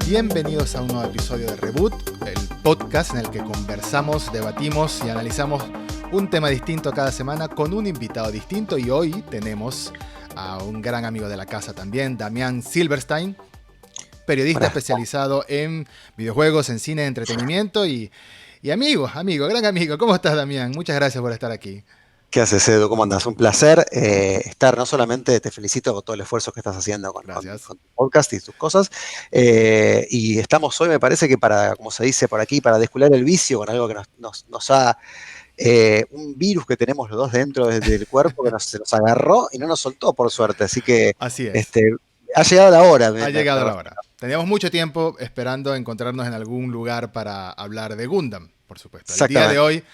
Bienvenidos a un nuevo episodio de Reboot, el podcast en el que conversamos, debatimos y analizamos un tema distinto cada semana con un invitado distinto. Y hoy tenemos a un gran amigo de la casa también, Damián Silverstein, periodista especializado en videojuegos, en cine, entretenimiento y gran amigo. ¿Cómo estás, Damián? Muchas gracias por estar aquí. ¿Qué haces, Edu? ¿Cómo andas? Un placer estar, no solamente te felicito por todo el esfuerzo que estás haciendo Gracias. con tu podcast y tus cosas, y estamos hoy, me parece que para, como se dice por aquí, para descular el vicio con algo que nos ha, un virus que tenemos los dos dentro del cuerpo que se nos agarró y no nos soltó, por suerte, así que Así es. este, ha llegado la hora. Ha llegado la hora. Teníamos mucho tiempo esperando encontrarnos en algún lugar para hablar de Gundam, por supuesto. El día de Exactamente. hoy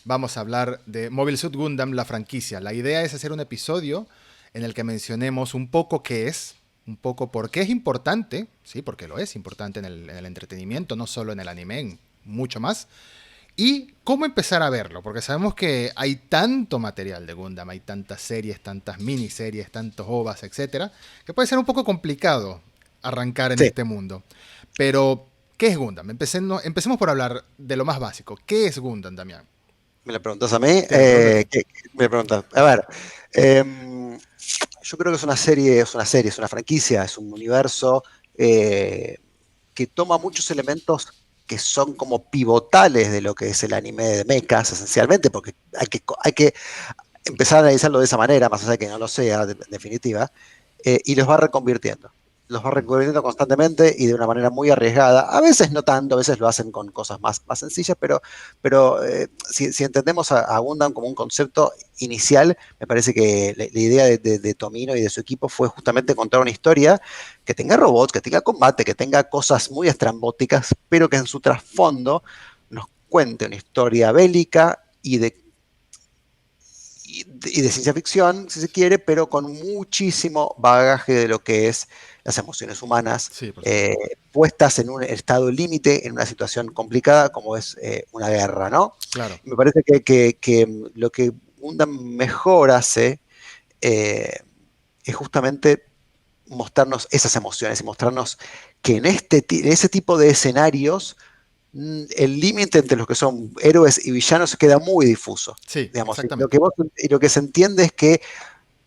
vamos a hablar de Mobile Suit Gundam, la franquicia. La idea es hacer un episodio en el que mencionemos un poco qué es, un poco por qué es importante, sí, porque lo es importante en el entretenimiento, no solo en el anime, en mucho más, y cómo empezar a verlo, porque sabemos que hay tanto material de Gundam, hay tantas series, tantas miniseries, tantos OVAs, etcétera, que puede ser un poco complicado arrancar en Sí, este mundo. Pero, ¿qué es Gundam? Empecemos por hablar de lo más básico. ¿Qué es Gundam, Damián? me lo preguntas a mí. Te lo pregunto a ti. Me preguntas. A ver, yo creo que es una serie, es una franquicia, es un universo eh, que toma muchos elementos que son como pivotales de lo que es el anime de mechas, esencialmente, porque hay que empezar a analizarlo de esa manera, más allá de que no lo sea, en definitiva, y los va reconvirtiendo. Los va reconvirtiendo constantemente y de una manera muy arriesgada. A veces no tanto, a veces lo hacen con cosas más sencillas, pero si entendemos a Gundam como un concepto inicial, me parece que la idea de Tomino y de su equipo fue justamente contar una historia que tenga robots, que tenga combate, que tenga cosas muy estrambóticas, pero que en su trasfondo nos cuente una historia bélica y de ciencia ficción, si se quiere, pero con muchísimo bagaje de lo que es las emociones humanas, Sí, por supuesto. puestas en un estado límite, en una situación complicada como es una guerra, ¿no? Claro. Me parece que lo que Gundam mejor hace eh, es justamente mostrarnos esas emociones y mostrarnos que en ese tipo de escenarios el límite entre los que son héroes y villanos queda muy difuso. Sí, Digamos, exactamente. y lo que se entiende es que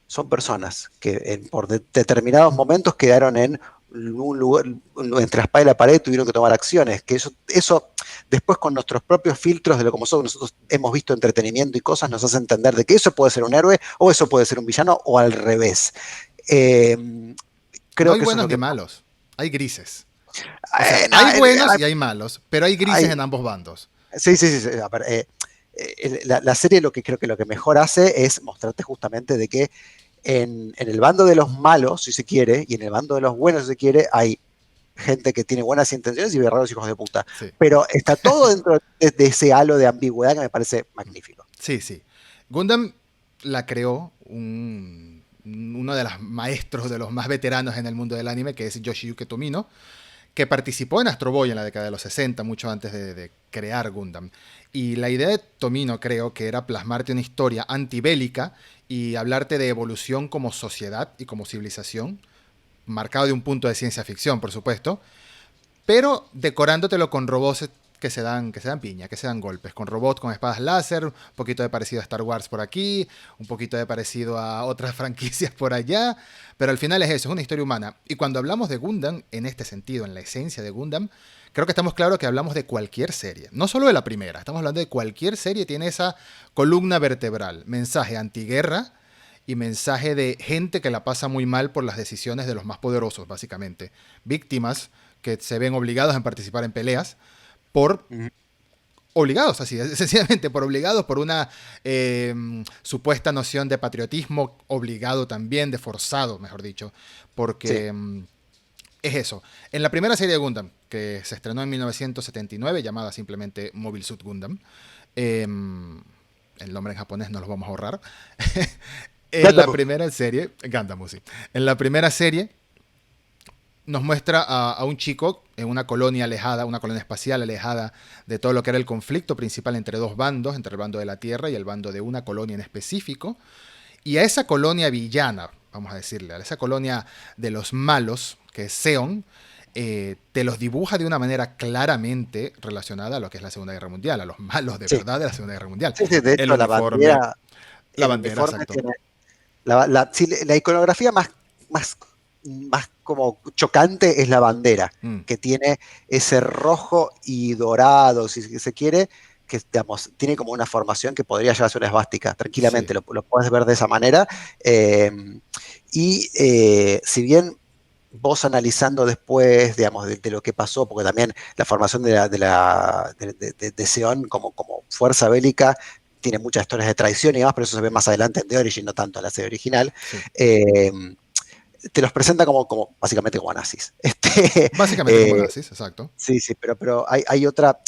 son personas que por determinados momentos quedaron en un lugar, entre la espada y la pared, tuvieron que tomar acciones, que eso después con nuestros propios filtros de lo como somos, nosotros hemos visto entretenimiento y cosas, nos hace entender de que eso puede ser un héroe o eso puede ser un villano o al revés. Eh, No Creo hay que eso es buenos lo ni que... malos. Hay grises. O sea, No, hay buenos y hay malos, pero hay grises hay, en ambos bandos. sí, sí, sí. A ver, la serie lo que creo que lo que mejor hace es mostrarte justamente de que en el bando de los malos, si se quiere, y en el bando de los buenos, si se quiere, hay gente que tiene buenas intenciones y verdaderos hijos de puta. Sí, Pero está todo dentro de ese halo de ambigüedad que me parece magnífico. sí, sí. Gundam la creó uno de los maestros, de los más veteranos en el mundo del anime, que es Yoshiyuki Tomino, que participó en Astro Boy en la década de los 60, mucho antes de crear Gundam. Y la idea de Tomino, creo que era plasmarte una historia antibélica y hablarte de evolución como sociedad y como civilización, marcado de un punto de ciencia ficción, por supuesto, pero decorándotelo con robots que se dan piña, que se dan golpes, con robots con espadas láser, un poquito de parecido a Star Wars por aquí, un poquito de parecido a otras franquicias por allá, pero al final es eso, es una historia humana. Y cuando hablamos de Gundam, en este sentido, en la esencia de Gundam, creo que estamos claros que hablamos de cualquier serie, no solo de la primera, estamos hablando de cualquier serie, tiene esa columna vertebral, mensaje antiguerra y mensaje de gente que la pasa muy mal por las decisiones de los más poderosos, básicamente. Víctimas que se ven obligados a participar en peleas por Ujú. obligados, así, sencillamente por obligados, por una supuesta noción de patriotismo obligado también, de forzado, mejor dicho, Sí, porque es eso. En la primera serie de Gundam, que se estrenó en 1979, llamada simplemente Mobile Suit Gundam, el nombre en japonés no lo vamos a ahorrar, en la Gatamu. primera serie, Gundam, sí, en la primera serie nos muestra a un chico en una colonia alejada, una colonia espacial alejada de todo lo que era el conflicto principal entre dos bandos, entre el bando de la Tierra y el bando de una colonia en específico. Y a esa colonia villana, vamos a decirle, a esa colonia de los malos, que es Seon, te los dibuja de una manera claramente relacionada a lo que es la Segunda Guerra Mundial, a los malos de Sí, verdad de la Segunda Guerra Mundial. sí, sí, de El hecho uniforme, la el bandera, uniforme exacto. tiene sí, la iconografía más, más como chocante es la bandera, Mm, que tiene ese rojo y dorado, si se quiere, que digamos, tiene como una formación que podría llevarse a una esvástica, sí, tranquilamente, lo puedes ver de esa manera. eh, si bien vos analizando después, digamos, de lo que pasó, porque también la formación de Seon como fuerza bélica tiene muchas historias de traición y demás, pero eso se ve más adelante en The Origin, no tanto en la serie original. sí. eh, Te los presenta como básicamente como nazis. Básicamente como Eh, nazis, exacto. sí, sí, pero hay otra,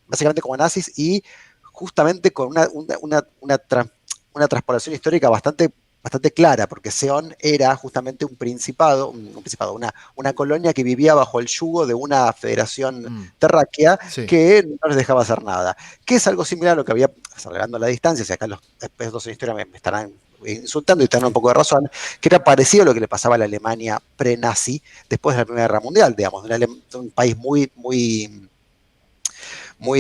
básicamente como nazis y justamente con una transpolación histórica bastante clara, porque Seón era justamente un principado, una colonia que vivía bajo el yugo de una federación Mm, terráquea sí. que no les dejaba hacer nada, que es algo similar a lo que había, salvando la distancia, si acá los expertos en historia me estarán insultando y tendrán un poco de razón, que era parecido a lo que le pasaba a la Alemania pre-nazi después de la Primera Guerra Mundial, digamos, de un país muy no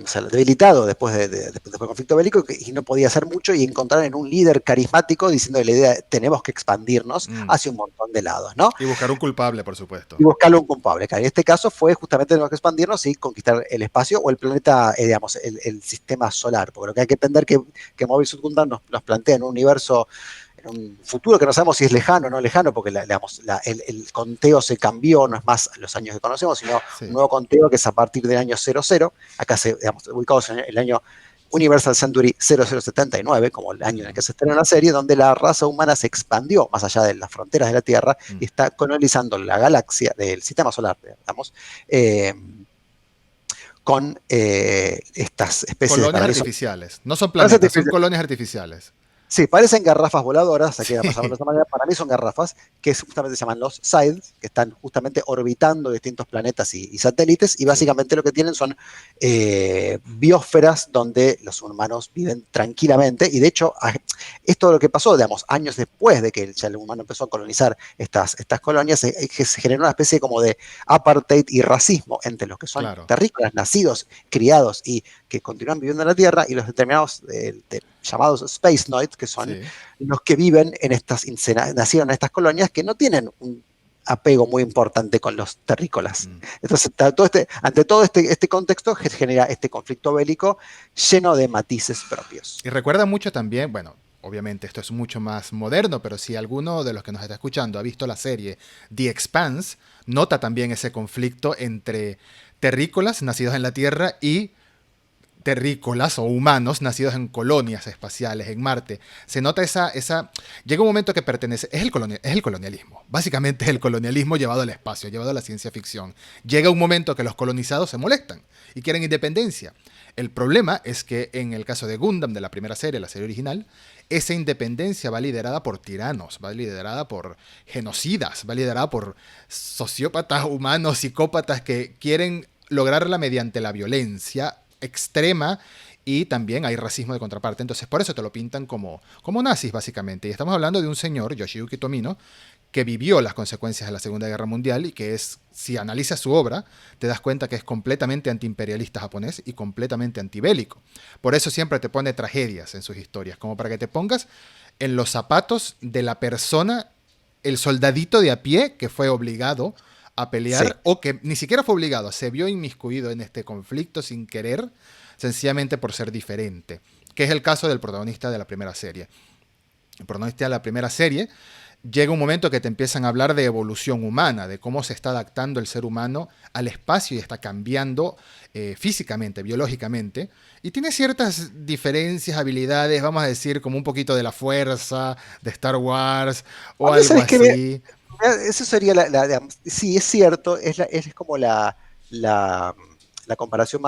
sé, debilitado después del conflicto bélico y no podía hacer mucho y encontrar en un líder carismático diciendo la idea tenemos que expandirnos Mm. hacia un montón de lados, ¿no? Y buscar un culpable, por supuesto. Y buscarle un culpable. Que en este caso fue justamente tenemos que expandirnos y conquistar el espacio o el planeta, digamos, el sistema solar. Porque lo que hay que entender que Mobius Gundam nos plantea en un universo en un futuro que no sabemos si es lejano o no lejano, porque el conteo se cambió, no es más los años que conocemos, sino un Sí. nuevo conteo que es a partir del año 00, acá digamos, ubicados en el año Universal Century 0079, como el año en el que se estrenó la serie, donde la raza humana se expandió más allá de las fronteras de la Tierra Mm. y está colonizando la galaxia del sistema solar, digamos, eh, con estas especies de, Colonias para mí son, artificiales. No son para planetas, son colonias artificiales. sí, parecen garrafas voladoras, aquí vamos a verlo de Sí. esa manera, para mí son garrafas, que justamente se llaman los SIDES, que están justamente orbitando distintos planetas y satélites, y Sí. básicamente lo que tienen son biosferas donde los humanos viven tranquilamente, y de hecho, esto es lo que pasó, digamos, años después de que ya el humano empezó a colonizar estas colonias, que se generó una especie como de apartheid y racismo entre los que son Claro. terrícolas, nacidos, criados y que continúan viviendo en la Tierra, y los determinados llamados Space Noids, que son Sí. los que viven nacieron en estas colonias que no tienen un apego muy importante con los terrícolas. Mm. Entonces, ante todo este contexto genera este conflicto bélico lleno de matices propios. Y recuerda mucho también, bueno, obviamente esto es mucho más moderno, pero si alguno de los que nos está escuchando ha visto la serie The Expanse, nota también ese conflicto entre terrícolas nacidos en la Tierra y terrícolas o humanos nacidos en colonias espaciales, en Marte. Se nota esa. Llega un momento que pertenece. Es el colonialismo. Básicamente es el colonialismo llevado al espacio, llevado a la ciencia ficción. Llega un momento que los colonizados se molestan y quieren independencia. El problema es que en el caso de Gundam, de la primera serie, la serie original, esa independencia va liderada por tiranos, va liderada por genocidas, va liderada por sociópatas humanos, psicópatas que quieren lograrla mediante la violencia extrema y también hay racismo de contraparte. Entonces, por eso te lo pintan como nazis, básicamente. Y estamos hablando de un señor, Yoshiyuki Tomino, que vivió las consecuencias de la Segunda Guerra Mundial y que es, si analizas su obra, te das cuenta que es completamente antiimperialista japonés y completamente antibélico. Por eso siempre te pone tragedias en sus historias, como para que te pongas en los zapatos de la persona, el soldadito de a pie que fue obligado a Sí, pelear o que ni siquiera fue obligado, se vio inmiscuido en este conflicto sin querer, sencillamente por ser diferente, que es el caso del protagonista de la primera serie. El protagonista de la primera serie llega un momento que te empiezan a hablar de evolución humana, de cómo se está adaptando el ser humano al espacio y está cambiando físicamente, biológicamente, y tiene ciertas diferencias, habilidades, vamos a decir, como un poquito de la fuerza, de Star Wars o a mí, algo ¿sabes qué? así. Eso sería sí, es cierto, es como la comparación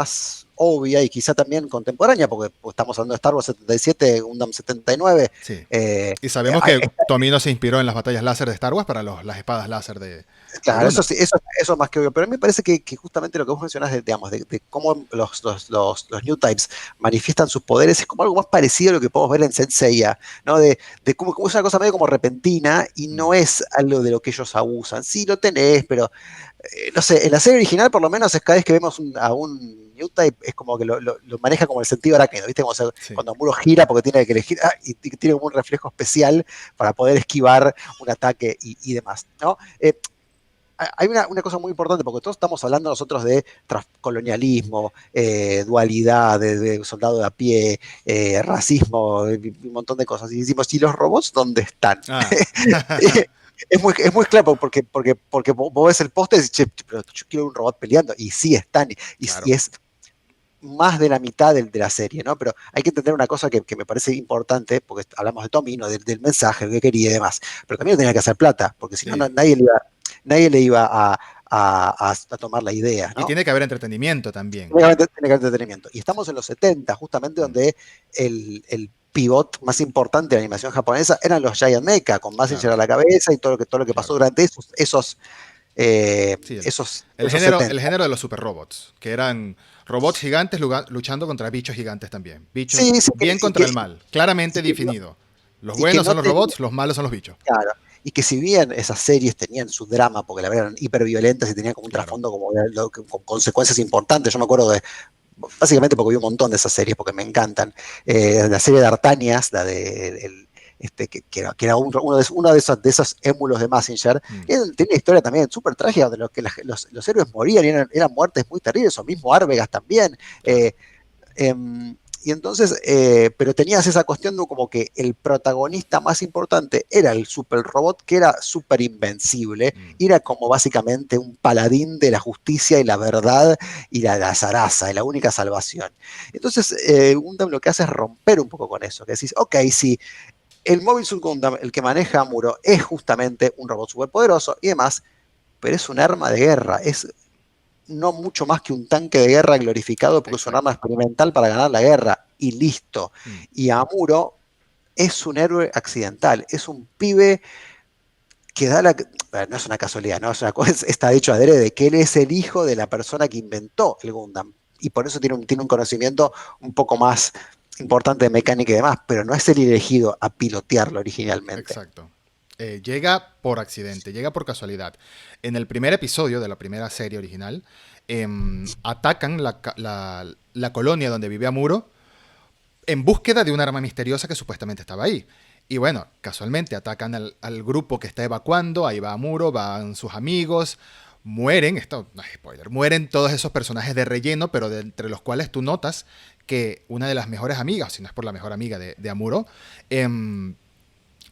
obvia y quizá también contemporánea, porque pues, estamos hablando de Star Wars 77, Gundam 79. Sí. eh, Y sabemos hay- que Tomino se inspiró en las batallas láser de Star Wars para las espadas láser de Claro, eso Gundam. sí, eso es más que obvio, pero a mí me parece que justamente lo que vos mencionás, digamos, de cómo los New Types manifiestan sus poderes es como algo más parecido a lo que podemos ver en Saint Seiya, ¿no? De cómo es una cosa medio como repentina y no Mm. es algo de lo que ellos abusan. Sí, lo tenés, pero no sé, en la serie original por lo menos es cada vez que vemos a un New Type es como que lo maneja como el sentido arácnido, ¿viste? Como Sí. cuando Muro gira porque tiene que elegir y tiene como un reflejo especial para poder esquivar un ataque y demás, ¿no? Hay una cosa muy importante, porque todos estamos hablando nosotros de colonialismo, dualidad, de soldado de a pie, racismo, un montón de cosas. Y decimos, ¿y los robots dónde están? Ah. Es muy claro, porque vos ves el póster y dices, che, pero yo quiero un robot peleando. Y sí están, y Claro. es más de la mitad de la serie, ¿no? Pero hay que entender una cosa que me parece importante, porque hablamos de Tommy, ¿no? Del mensaje, lo que quería y demás. Pero también tenía que hacer plata, porque si no, Sí. nadie le iba a tomar la idea, Y ¿no? tiene que haber entretenimiento también. Tiene que haber entretenimiento. Y estamos en los 70, justamente Mm. donde el pivot más importante de la animación japonesa eran los Giant Mecha, con Mazinger Claro, a la cabeza y todo lo que pasó claro. durante esos, eh, Sí, esos, el esos género, 70. el género de los super robots, que eran robots gigantes luchando contra bichos gigantes también. Bichos Sí, sí, bien y contra el mal, claramente definido. Los y que buenos no son los tenía. robots, los malos son los bichos. Claro. Y que si bien esas series tenían su drama, porque la verdad eran hiperviolentas y tenían como un Claro. trasfondo como con consecuencias importantes, yo me acuerdo básicamente porque vi un montón de esas series, porque me encantan. La serie de Artanias, la de que era uno de esos émulos de Mazinger, Mm. tenía una historia también súper trágica, de lo que los héroes morían y eran muertes muy terribles, o mismo Árvegas también. Claro. Y entonces, pero tenías esa cuestión de como que el protagonista más importante era el super robot que era súper invencible, Mm. y era como básicamente un paladín de la justicia y la verdad y la zaraza, y la única salvación. Entonces, Gundam lo que hace es romper un poco con eso, que decís, ok, sí, el Mobile Suit Gundam, el que maneja a Muro, es justamente un robot superpoderoso y demás, pero es un arma de guerra, es no mucho más que un tanque de guerra glorificado porque es un arma Exacto. experimental para ganar la guerra y listo. Mm. Y Amuro es un héroe accidental, es un pibe que da no es una casualidad, ¿no? Está hecho adrede de que él es el hijo de la persona que inventó el Gundam. Y por eso tiene un conocimiento un poco más importante de mecánica y demás, pero no es el elegido a pilotearlo originalmente. Exacto. Llega por accidente, llega por casualidad. En el primer episodio de la primera serie original, atacan la colonia donde vive Amuro en búsqueda de un arma misteriosa que supuestamente estaba ahí. Y bueno, casualmente atacan al grupo que está evacuando, ahí va Amuro, van sus amigos, mueren, esto no es spoiler, mueren todos esos personajes de relleno, pero entre los cuales tú notas que una de las mejores amigas, si no es por la mejor amiga de Amuro,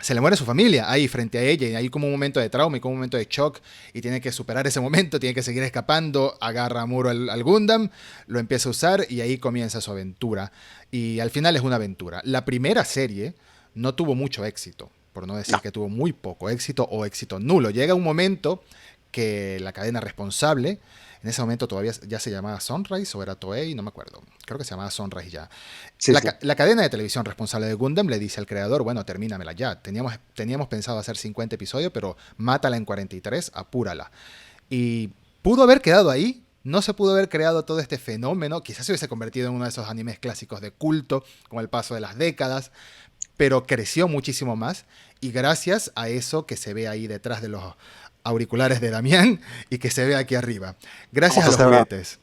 se le muere su familia ahí frente a ella, y hay como un momento de trauma y como un momento de shock, y tiene que superar ese momento, tiene que seguir escapando, agarra a Muro al Gundam, lo empieza a usar y ahí comienza su aventura. Y al final es una aventura. La primera serie no tuvo mucho éxito, por no decir No, que tuvo muy poco éxito o éxito nulo. Llega un momento que la cadena responsable, en ese momento todavía ya se llamaba Sunrise o era Toei, no me acuerdo, creo que se llamaba Sunrise ya. sí, sí. La cadena de televisión responsable de Gundam le dice al creador, bueno, termínamela ya. Teníamos pensado hacer 50 episodios, pero mátala en 43, apúrala. Y pudo haber quedado ahí, no se pudo haber creado todo este fenómeno, quizás se hubiese convertido en uno de esos animes clásicos de culto con el paso de las décadas, pero creció muchísimo más, y gracias a eso que se ve ahí detrás de los auriculares de Damián y que se ve aquí arriba. Gracias Vamos a a los hacer una. juguetes.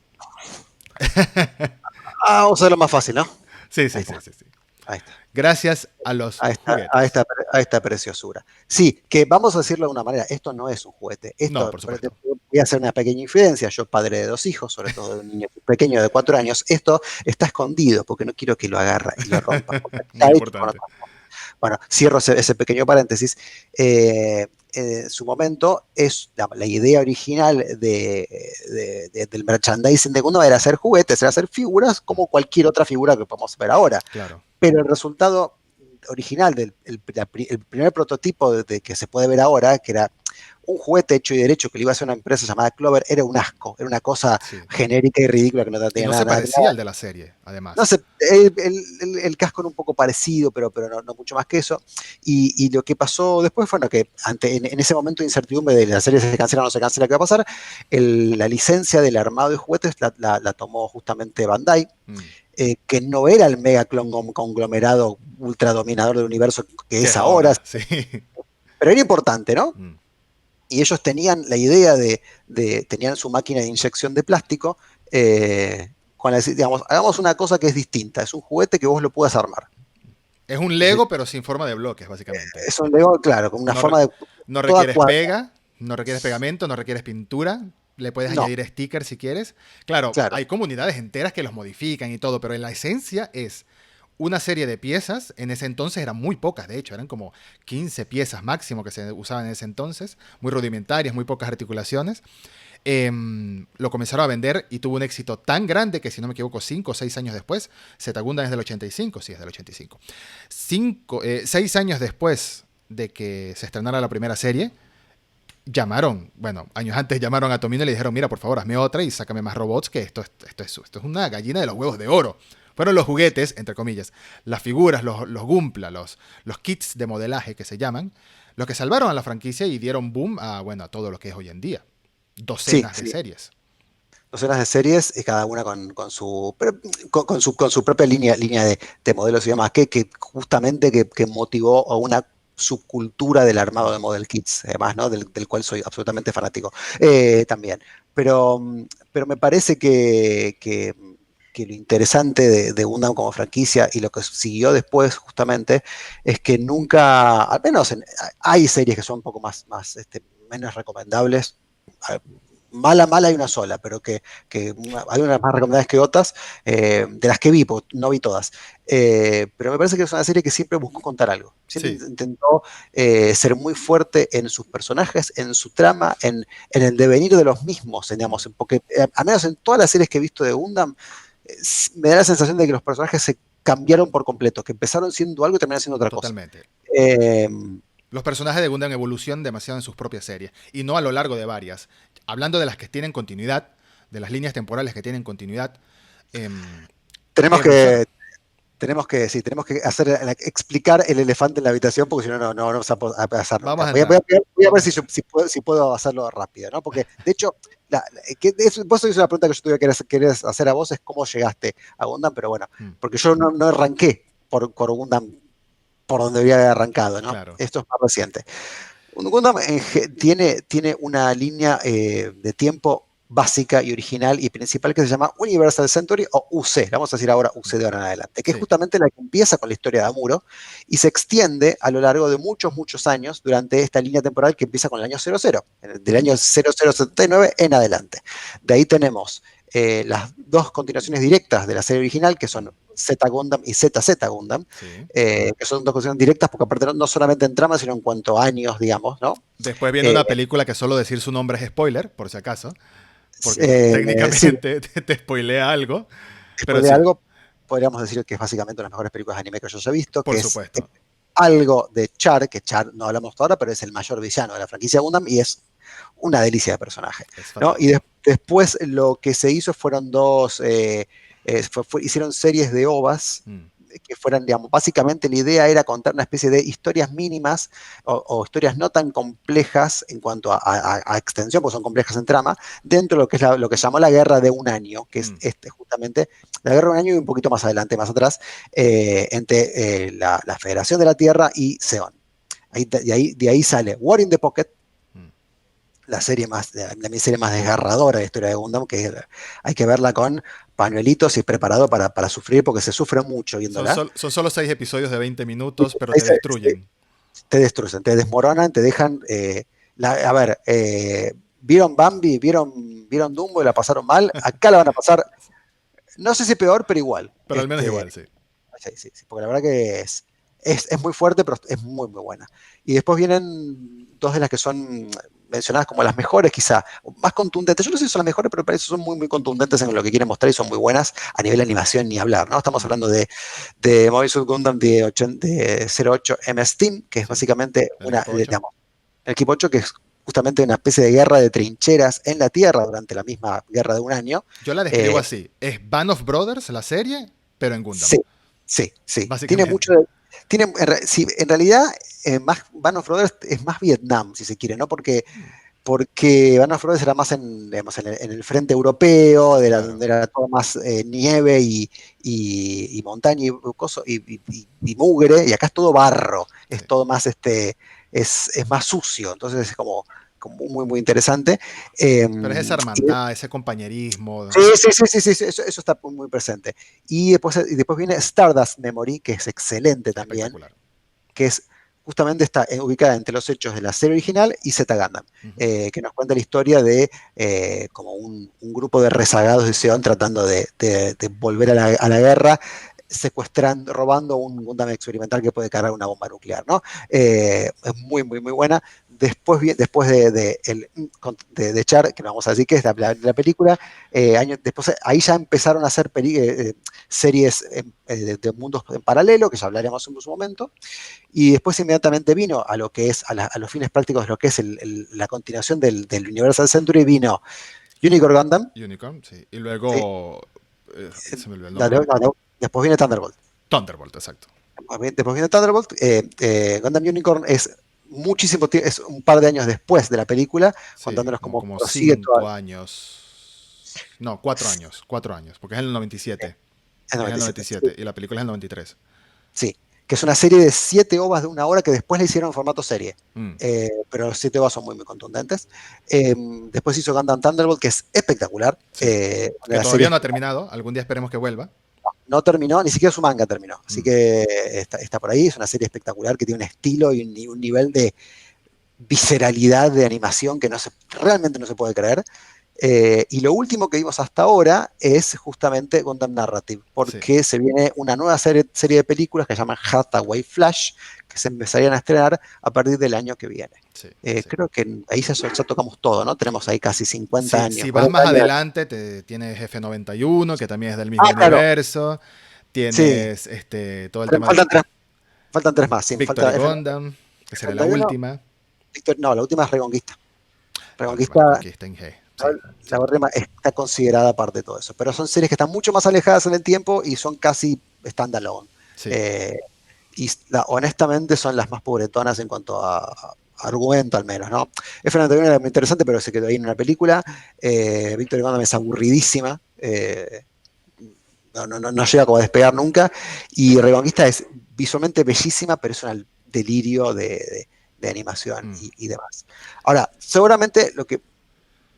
Vamos a hacer lo más fácil, ¿no? Sí, Ahí sí, sí, está, sí, sí. ahí está. Gracias a los A esta, a juguetes. esta, a esta preciosura. Sí, que vamos a decirlo de una manera, esto no es un juguete, No, esto, por supuesto. voy a hacer una pequeña infidencia, yo padre de 2 hijos, sobre todo de un niño pequeño de 4 años, esto está escondido porque no quiero que lo agarre y lo rompa, porque está Muy hecho con importante. otra. Bueno, cierro ese pequeño paréntesis. En su momento, la idea original del merchandising de Gundam era hacer juguetes, era hacer figuras como cualquier otra figura que podemos ver ahora. Claro. Pero el resultado original, el primer prototipo que se puede ver ahora, que era un juguete hecho y derecho que le iba a hacer una empresa llamada Clover, era un asco, era una cosa Sí. genérica y ridícula que no Y tenía no nada, se nada, parecía nada. al de la serie, No además. sé, el casco era un poco parecido, pero no mucho más que eso. Y lo que pasó después fue que en ese momento de incertidumbre de la serie se cancela o no se cancela, ¿qué va a pasar? La licencia del armado de juguetes la tomó justamente Bandai, Mm. que no era el mega conglomerado ultradominador del universo que Que es es ahora, ahora, sí. pero era importante, ¿no? Mm. Y ellos tenían la idea tenían su máquina de inyección de plástico, digamos, hagamos una cosa que es distinta, es un juguete que vos lo puedas armar. Es un Es, Lego, pero sin forma de bloques, básicamente. es un Lego, claro, con una No, re- forma de no toda requieres cuadrada. pega, no requieres pegamento, no requieres pintura. Le puedes No, añadir stickers si quieres. Claro, claro, hay comunidades enteras que los modifican y todo, pero en la esencia es una serie de piezas. En ese entonces eran muy pocas, de hecho, eran como 15 piezas máximo que se usaban en ese entonces, muy rudimentarias, muy pocas articulaciones. Lo comenzaron a vender y tuvo un éxito tan grande que, si no me equivoco, 5 o 6 años después, Z Gundam es del 85, sí, es del 85. 6 años después de que se estrenara la primera serie, llamaron, bueno, años antes llamaron a Tomino y le dijeron, mira, por favor, hazme otra y sácame más robots, que esto es una gallina de los huevos de oro. Fueron los juguetes, entre comillas, las figuras, los Gumpla, los kits de modelaje que se llaman, los que salvaron a la franquicia y dieron boom a, bueno, a todo lo que es hoy en día. sí, Docenas de sí. series. Docenas de series, y cada una con su propia línea de modelos y demás, que justamente que motivó a una subcultura del armado de model kits, además, ¿no? Del cual soy absolutamente fanático también. Pero, pero me parece que lo interesante de Gundam como franquicia y lo que siguió después justamente es que nunca, al menos hay series que son un poco menos recomendables. Mala hay una sola, pero que hay unas más recomendadas que otras, de las que vi, porque no vi todas. Pero me parece que es una serie que siempre buscó contar algo. Siempre Sí, intentó ser muy fuerte en sus personajes, en su trama, en el devenir de los mismos, digamos, porque al menos en todas las series que he visto de Gundam, me da la sensación de que los personajes se cambiaron por completo, que empezaron siendo algo y terminaron siendo otra cosa. totalmente. Eh, Los personajes de Gundam evolucionan demasiado en sus propias series y no a lo largo de varias. Hablando de las que tienen continuidad, de las líneas temporales que tienen continuidad, em, tenemos evolucionan. que sí, tenemos que explicar el elefante en la habitación, porque si no, no vamos a pasar Vamos nunca. a entrar. Voy a ver Vamos a entrar. si puedo hacerlo rápido, ¿no? Porque, de hecho, vos sois una pregunta que yo te voy a querer hacer a vos, es cómo llegaste a Gundam, pero bueno, Mm, porque yo no arranqué por Gundam por donde debería haber arrancado, ¿no? claro. Esto es más reciente. Un Gundam tiene una línea de tiempo básica y original y principal que se llama Universal Century o UC, vamos a decir ahora UC Mm, de ahora en adelante, que es sí. justamente la que empieza con la historia de Amuro y se extiende a lo largo de muchos años durante esta línea temporal que empieza con el año 00, del Ujú, año 0079 en adelante. De ahí tenemos las dos continuaciones directas de la serie original, que mm, son Z Gundam y ZZ Gundam, sí. que son dos continuaciones directas porque aparte no solamente en trama, sino en cuanto a años, digamos, ¿no? Después viene Eh, una película que solo decir su nombre es spoiler, por si acaso, porque sí, técnicamente te spoilea algo, pero después de sí, algo, podríamos decir que es básicamente una de las mejores películas de anime que yo haya visto, por que es supuesto. algo de Char, que Char no hablamos hasta ahora, pero es el mayor villano de la franquicia Gundam y es una delicia de personaje, Es ¿no? Y fantástico. después lo que se hizo fueron hicieron series de OVAs Mm, que fueran, digamos, básicamente la idea era contar una especie de historias mínimas o historias no tan complejas en cuanto a extensión, porque son complejas en trama, dentro de lo que es lo que llamó la guerra de un año, que es mm, justamente la guerra de un año y un poquito más adelante, más atrás, entre la Federación de la Tierra y Seon. De ahí sale War in the Pocket, mm. la miniserie más desgarradora de la historia de Gundam, que hay que verla con pañuelitos y preparado para sufrir, porque se sufre mucho viéndola. Son solo 6 episodios de 20 Y minutos, pero te destruyen. te destruyen, te desmoronan, te dejan. A ver, ¿vieron Bambi? ¿Vieron Dumbo y la pasaron mal? Acá la van a pasar, no sé si peor, pero igual. Pero al menos igual, sí. Sí, porque la verdad que es. Es muy fuerte, pero es muy, muy buena. Y después vienen dos de las que son mencionadas como las mejores, quizá, más contundentes. Yo no sé si son las mejores, pero para eso son muy, muy contundentes en lo que quieren mostrar y son muy buenas a nivel de animación ni hablar, ¿no? Estamos Mm, hablando de Mobile Suit Gundam de 08 MS Team, que es sí, básicamente el equipo 8. digamos, el equipo 8, que es justamente una especie de guerra de trincheras en la Tierra durante la misma guerra de un año. Yo la describo Eh, así. Es Band of Brothers, la serie, pero en Gundam. sí, sí, sí. Tiene mucho Básicamente. sí, en realidad, más Band of Brothers es más Vietnam, si se quiere, ¿no? Mm, Porque Band of Brothers era más en, digamos, en el frente europeo, claro. donde era todo más nieve y montaña y mugre, y acá es todo barro, es Sí. todo más, es más sucio, entonces es como muy, muy interesante. Eh, Pero es esa hermandad, ese compañerismo. Sí, sí, sí, sí, sí, sí, eso está muy presente. Y después viene Stardust Memory, que es excelente también, Espectacular. que es justamente está ubicada entre los hechos de la serie original y Z Gundam, Ujú. que nos cuenta la historia de como un grupo de rezagados de Seon tratando de volver a la guerra, secuestrando, robando un Gundam experimental que puede cargar una bomba nuclear, ¿no? Es muy, muy, muy buena. Después de Char, que no vamos a decir que es la película, después ahí ya empezaron a hacer series de mundos en paralelo, que ya hablaremos en su momento, y después inmediatamente vino a lo que es, a los fines prácticos de lo que es la continuación del Universal Century, vino Unicorn Gundam, Unicorn, sí. Y ¿sí? luego. Se me olvidó el nombre. Después viene Thunderbolt. Thunderbolt, exacto. Después viene Thunderbolt. Gundam Unicorn es muchísimo tiempo, es un par de años después de la película, Sí, contándonos como, cómo como prosigue toda. 5 años. No, 4 años. 4 años. Porque es en el 97. En Es el 97. 97. Y la película es el 93. Sí, que es una serie de 7 ovas de una hora que después la hicieron en formato serie. Mm. Pero los 7 ovas son muy, muy contundentes. Después hizo Gundam Thunderbolt, que es espectacular. Sí. Una de Que las todavía series no ha que terminado. Algún día esperemos que vuelva. no terminó, ni siquiera su manga terminó. Así Mm. que está por ahí. Es una serie espectacular que tiene un estilo y un nivel de visceralidad de animación que realmente no se puede creer. Y lo último que vimos hasta ahora es justamente Gundam Narrative, Sí. porque se viene una nueva serie de películas que se llaman Hathaway Flash, que se empezarían a estrenar a partir del año que viene. Sí. Sí. Creo que ahí ya tocamos todo, ¿no? Tenemos ahí casi 50 Si años, vas 40 más años. adelante, tienes F91, que también es del mismo Ah, claro, universo. sí. Tienes todo el tema de Faltan tres más, sí. Victory Falta Gundam, que sería la F91, última. No, la última es Reconquista. La última Reconquista, reconquista en G. Sí, la cierto. Guerrera está considerada parte de todo eso. Pero son series que están mucho más alejadas en el tiempo y son casi standalone. Sí. Eh, honestamente son las más pobretonas en cuanto a argumento, al menos, ¿no? F91 era muy interesante, pero se quedó ahí en una película. Victor Gundam es aburridísima. No llega como a despegar nunca. Y Reconquista es visualmente bellísima, pero es un delirio de animación Mm. y demás. Ahora, seguramente lo que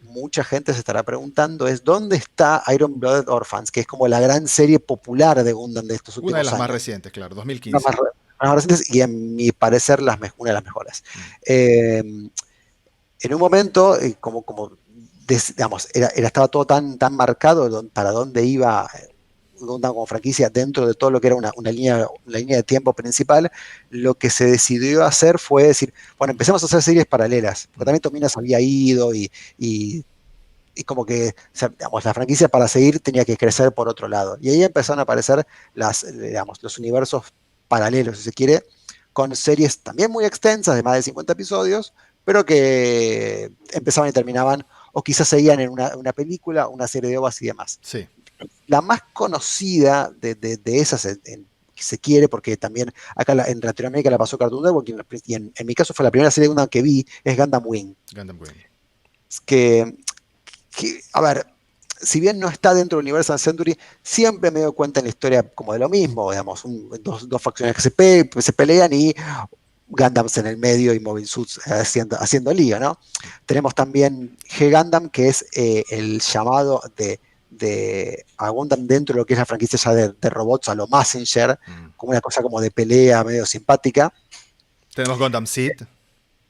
mucha gente se estará preguntando es dónde está Iron Blooded Orphans, que es como la gran serie popular de Gundam de estos Una de últimos las más años. recientes, claro, Una más, 2015. más recientes y en mi parecer una de las mejores. Mm. Eh, en un momento, digamos, estaba todo tan marcado para dónde iba Gundam como franquicia dentro de todo lo que era una línea de tiempo principal. Lo que se decidió hacer fue decir, bueno, empecemos a hacer series paralelas, porque Mm. también Tomina se había ido y como que, o sea, digamos, la franquicia para seguir tenía que crecer por otro lado. Y ahí empezaron a aparecer los universos paralelos, si se quiere, con series también muy extensas, de más de 50 episodios, pero que empezaban y terminaban, o quizás seguían en una película, una serie de ovas y demás. Sí. La más conocida de esas, que se quiere, porque también acá en Latinoamérica la pasó Cartoon Network, y en mi caso fue la primera serie de Gundam que vi, es Gundam Wing. Gundam Wing. Que, a ver, si bien no está dentro del Universal Century, siempre me doy cuenta en la historia como de lo mismo, digamos, dos facciones que se pelean y Gundams en el medio y Mobile Suits haciendo lío, ¿no? Tenemos también G-Gundam, que es el llamado a Gundam dentro de lo que es la franquicia ya de robots a lo Messenger, Mm. como una cosa como de pelea medio simpática. Tenemos Gundam Seed.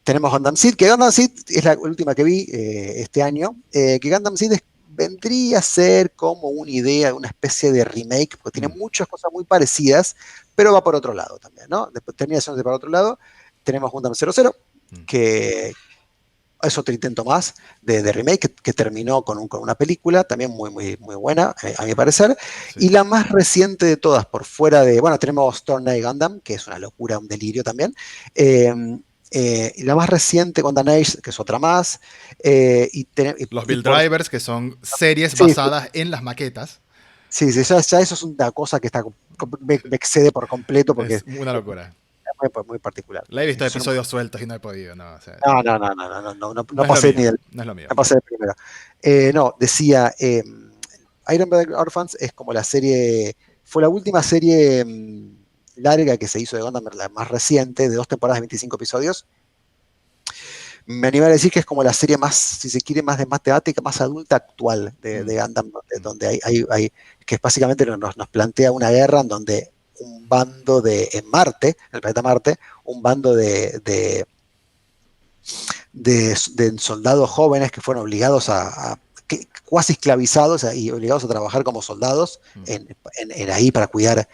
Tenemos Gundam Seed, que Gundam Seed es la última que vi este año, que Gundam Seed vendría a ser como una idea de una especie de remake, porque tiene Mm. muchas cosas muy parecidas, pero va por otro lado también, ¿no? Después termina siendo por otro lado. Tenemos Gundam 00, que es otro intento más de remake que terminó con una película también muy, muy, muy buena, a mi parecer. Sí. Y la más reciente de todas, por fuera de, bueno, tenemos Tornado Gundam, que es una locura, un delirio también. Y la más reciente, Gundam Age, que es otra más. Los Build Drivers, que son series sí, basadas en las maquetas. sí, sí, ya eso es una cosa que me excede por completo porque Es es una locura. muy, muy particular. La he visto episodios sueltos y no he podido, no. O sea, No no es lo pasé ni mío, el, no es lo mío. no pasé el primero. No, decía, Iron Blooded Orphans es como la serie, fue la última serie larga que se hizo de Gundam, la más reciente, de 2 temporadas de 25 episodios. Me animaría a decir que es como la serie más, si se quiere, más de matemática, más adulta actual de Gundam, donde que es básicamente nos plantea una guerra en donde un bando en Marte, en el planeta Marte, un bando de soldados jóvenes que fueron obligados cuasi esclavizados y obligados a trabajar como soldados ahí para cuidar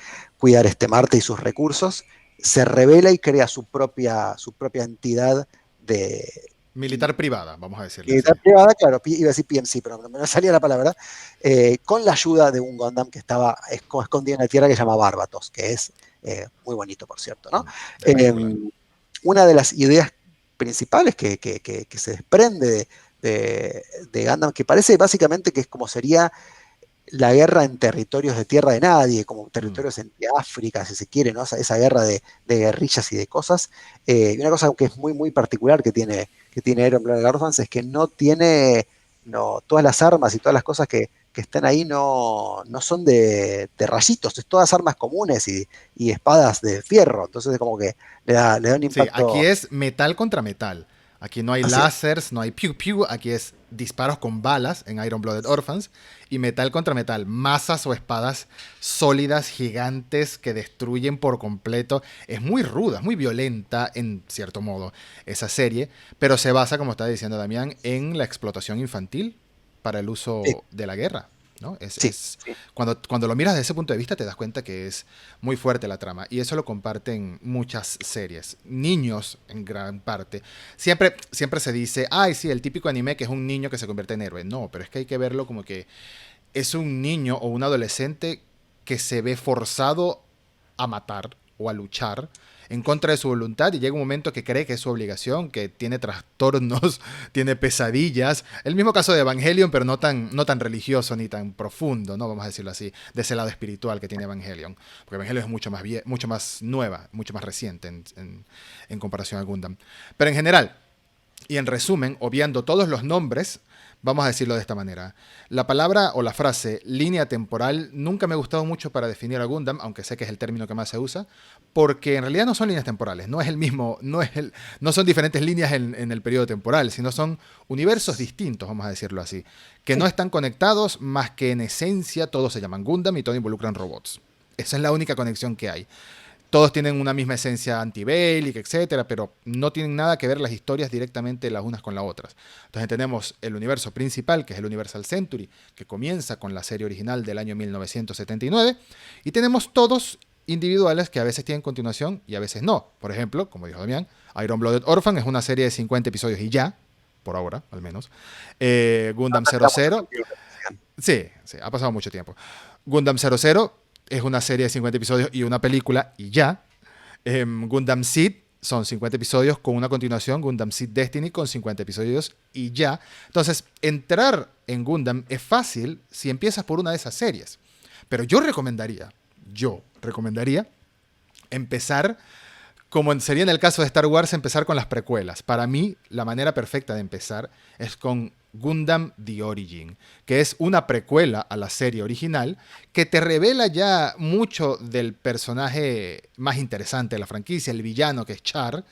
este Marte y sus recursos, se revela y crea su propia entidad de Militar privada, vamos a decirle así. militar privada, claro, iba a decir PMC, pero no me salía la palabra, con la ayuda de un Gundam que estaba escondido en la Tierra que se llama Barbatos, que es muy bonito, por cierto, ¿no? Una de las ideas principales que se desprende de Gundam, que parece básicamente que es como sería la guerra en territorios de tierra de nadie, como territorios de África, si se quiere, ¿no? Esa guerra de guerrillas y de cosas. Y una cosa que es muy, muy particular que tiene Iron Blooded Orphans es que todas las armas y todas las cosas que están ahí no son de rayitos, es todas armas comunes y espadas de fierro. Entonces es como que le da un impacto. Sí, aquí es metal contra metal. Aquí no hay láseres, no hay piu piu, aquí es disparos con balas en Iron Blooded Orphans y metal contra metal, masas o espadas sólidas, gigantes, que destruyen por completo. Es muy ruda, es muy violenta en cierto modo esa serie, pero se basa, como está diciendo Damián, en la explotación infantil para el uso de la guerra, ¿no? Cuando lo miras desde ese punto de vista te das cuenta que es muy fuerte la trama y eso lo comparten muchas series, niños en gran parte. Siempre se dice, ay sí, el típico anime que es un niño que se convierte en héroe. No, pero es que hay que verlo como que es un niño o un adolescente que se ve forzado a matar o a luchar en contra de su voluntad y llega un momento que cree que es su obligación, que tiene trastornos, tiene pesadillas. El mismo caso de Evangelion, pero no tan religioso ni tan profundo, ¿no? Vamos a decirlo así, de ese lado espiritual que tiene Evangelion. Porque Evangelion es mucho más nueva, mucho más reciente en comparación a Gundam. Pero en general, y en resumen, obviando todos los nombres, vamos a decirlo de esta manera. La palabra o la frase línea temporal nunca me ha gustado mucho para definir a Gundam, aunque sé que es el término que más se usa, porque en realidad no son líneas temporales, no es el mismo, no son diferentes líneas en el periodo temporal, sino son universos distintos, vamos a decirlo así, que no están conectados, más que en esencia todos se llaman Gundam y todos involucran robots. Esa es la única conexión que hay. Todos tienen una misma esencia antibélica, etcétera, pero no tienen nada que ver las historias directamente las unas con las otras. Entonces tenemos el universo principal, que es el Universal Century, que comienza con la serie original del año 1979, y tenemos todos individuales que a veces tienen continuación y a veces no. Por ejemplo, como dijo Damián, Iron Blooded Orphan es una serie de 50 episodios y ya, por ahora al menos. Gundam 00, sí, ha pasado mucho tiempo. Gundam 00 es una serie de 50 episodios y una película y ya. Gundam Seed son 50 episodios con una continuación, Gundam Seed Destiny con 50 episodios y ya. Entonces, entrar en Gundam es fácil si empiezas por una de esas series. Pero yo recomendaría empezar, como sería en el caso de Star Wars, empezar con las precuelas. Para mí, la manera perfecta de empezar es con Gundam The Origin, que es una precuela a la serie original, que te revela ya mucho del personaje más interesante de la franquicia, el villano que es Char.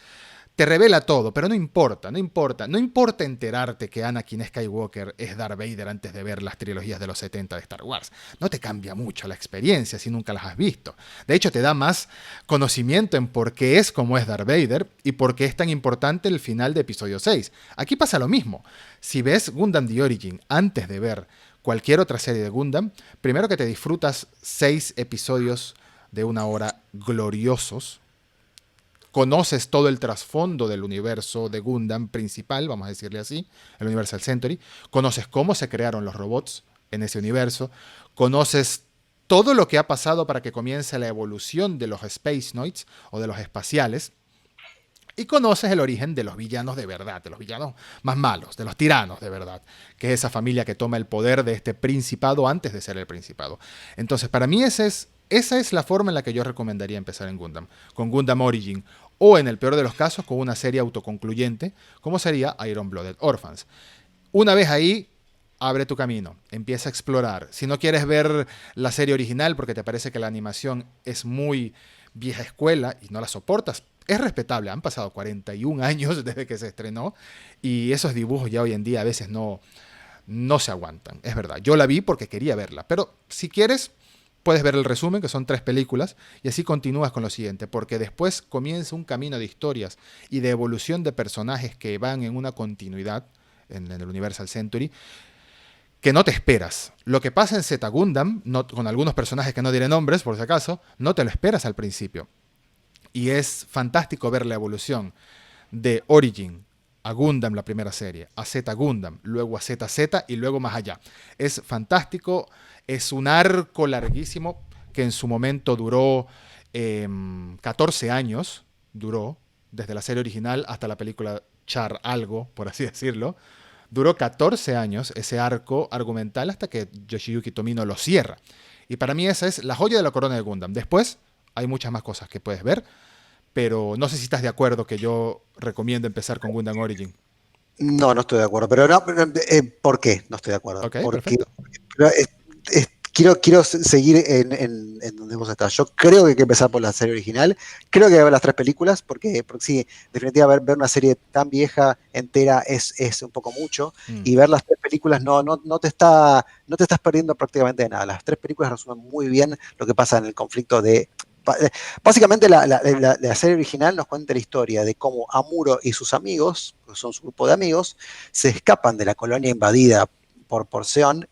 Te revela todo, pero no importa enterarte que Anakin Skywalker es Darth Vader antes de ver las trilogías de los 70 de Star Wars. No te cambia mucho la experiencia si nunca las has visto. De hecho, te da más conocimiento en por qué es como es Darth Vader y por qué es tan importante el final de episodio 6. Aquí pasa lo mismo. Si ves Gundam The Origin antes de ver cualquier otra serie de Gundam, primero que te disfrutas 6 episodios de una hora gloriosos. Conoces todo el trasfondo del universo de Gundam principal, vamos a decirle así, el Universal Century. Conoces cómo se crearon los robots en ese universo. Conoces todo lo que ha pasado para que comience la evolución de los Space Noids o de los espaciales. Y conoces el origen de los villanos de verdad, de los villanos más malos, de los tiranos de verdad, que es esa familia que toma el poder de este principado antes de ser el principado. Entonces, para mí esa es la forma en la que yo recomendaría empezar en Gundam, con Gundam Origin, o en el peor de los casos, con una serie autoconcluyente, como sería Iron Blooded Orphans. Una vez ahí, abre tu camino, empieza a explorar. Si no quieres ver la serie original porque te parece que la animación es muy vieja escuela y no la soportas, es respetable. Han pasado 41 años desde que se estrenó y esos dibujos ya hoy en día a veces no se aguantan. Es verdad, yo la vi porque quería verla, pero si quieres puedes ver el resumen, que son 3 películas, y así continúas con lo siguiente, porque después comienza un camino de historias y de evolución de personajes que van en una continuidad en el Universal Century, que no te esperas. Lo que pasa en Z Gundam, no, con algunos personajes que no diré nombres, por si acaso, no te lo esperas al principio. Y es fantástico ver la evolución de Origin a Gundam, la primera serie, a Z Gundam, luego a ZZ y luego más allá. Es fantástico, es un arco larguísimo que en su momento duró 14 años, duró, desde la serie original hasta la película Char Algo, por así decirlo. Duró 14 años ese arco argumental hasta que Yoshiyuki Tomino lo cierra. Y para mí esa es la joya de la corona de Gundam. Después hay muchas más cosas que puedes ver, pero no sé si estás de acuerdo que yo recomiendo empezar con Gundam Origin. No, no estoy de acuerdo, pero no, ¿por qué no estoy de acuerdo? Ok, Porque perfecto. pero quiero seguir en donde vos estás. Yo creo que hay que empezar por la serie original. Creo que hay que ver las 3 películas, porque sí, definitivamente ver una serie tan vieja entera es un poco mucho. Mm, Y ver las 3 películas no te estás perdiendo prácticamente de nada. Las 3 películas resumen muy bien lo que pasa en el conflicto de. Básicamente la serie original nos cuenta la historia de cómo Amuro y sus amigos, que son su grupo de amigos, se escapan de la colonia invadida por Zeon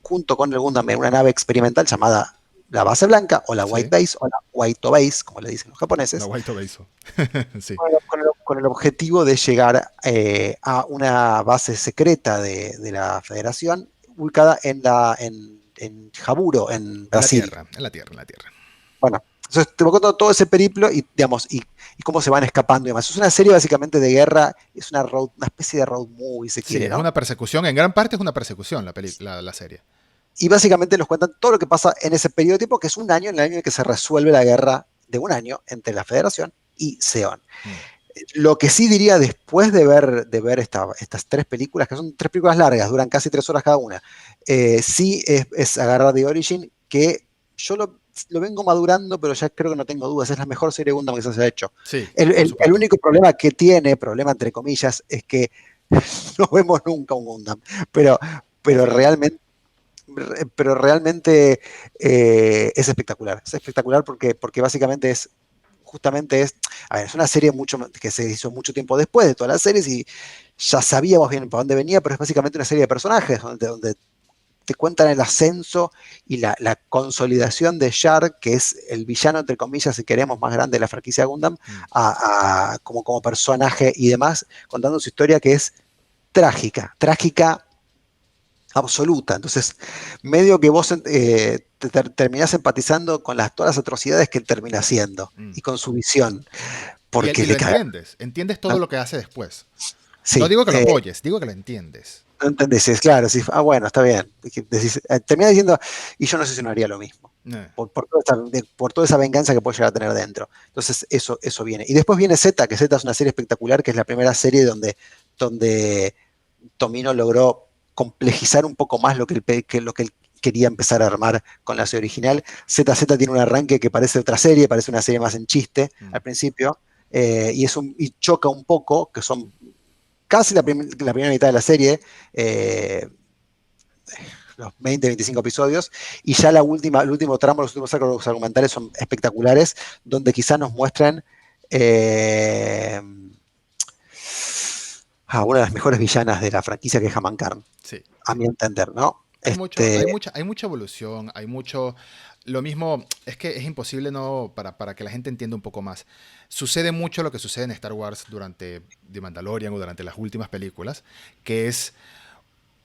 junto con el Gundam en una nave experimental llamada la Base Blanca o la White sí, Base o la White Base, como le dicen los la japoneses, White Obeiso. Sí, con el objetivo de llegar a una base secreta de la Federación ubicada en Jaburo, en en la Brasil. Tierra, en la Tierra, en la Tierra. Bueno, entonces te voy contando todo ese periplo y, digamos, y cómo se van escapando y demás. Es una serie básicamente de guerra, es una especie de road movie, si se Sí, quiere, es ¿no? una persecución, en gran parte es una persecución la serie. Y básicamente nos cuentan todo lo que pasa en ese periodo de tiempo, que es un año, en el año en que se resuelve la guerra de un año entre la Federación y Zeon. Mm, Lo que sí diría después de ver estas 3 películas, que son 3 películas largas, duran casi 3 horas cada una, sí es agarrar The Origin, que yo lo vengo madurando, pero ya creo que no tengo dudas, es la mejor serie de Gundam que se ha hecho. sí, El, por el- el supuesto. único problema que tiene, problema entre comillas, es que no vemos nunca un Gundam, pero, pero Ojalá. realmente pero realmente es espectacular. Es espectacular porque básicamente justamente a ver, es una serie que se hizo mucho tiempo después de todas las series y ya sabíamos bien para dónde venía, pero es básicamente una serie de personajes donde te cuentan el ascenso y la consolidación de Shar, que es el villano, entre comillas, si queremos, más grande de la franquicia Gundam, Mm. como personaje y demás, contando su historia que es trágica, trágica absoluta. Entonces, medio que vos terminás empatizando con todas las atrocidades que él termina haciendo Mm. y con su visión, Y porque lo le cae. entiendes todo lo que hace después. No Sí, digo que lo apoyes, digo que lo entiendes. no entendés, es claro, sí, bueno, está bien. Terminás diciendo, y yo no sé si no haría lo mismo. Eh, Por toda esa venganza que puede llegar a tener dentro. Entonces, eso viene. Y después viene Z, que Z es una serie espectacular, que es la primera serie donde Tomino logró complejizar un poco más lo que él quería empezar a armar con la serie original. ZZ tiene un arranque que parece otra serie, parece una serie más en chiste mm. al principio, y choca un poco, que son casi la primera mitad de la serie, eh, los 20, 25 episodios, y ya el último tramo, los últimos arcos argumentales son espectaculares, donde quizás nos muestran eh, a una de las mejores villanas de la franquicia, que es Haman Karn, Sí, a sí. mi entender, ¿no? Hay mucha evolución, hay mucho. Lo mismo, es que es imposible no para que la gente entienda un poco más. Sucede mucho lo que sucede en Star Wars durante The Mandalorian o durante las últimas películas, que es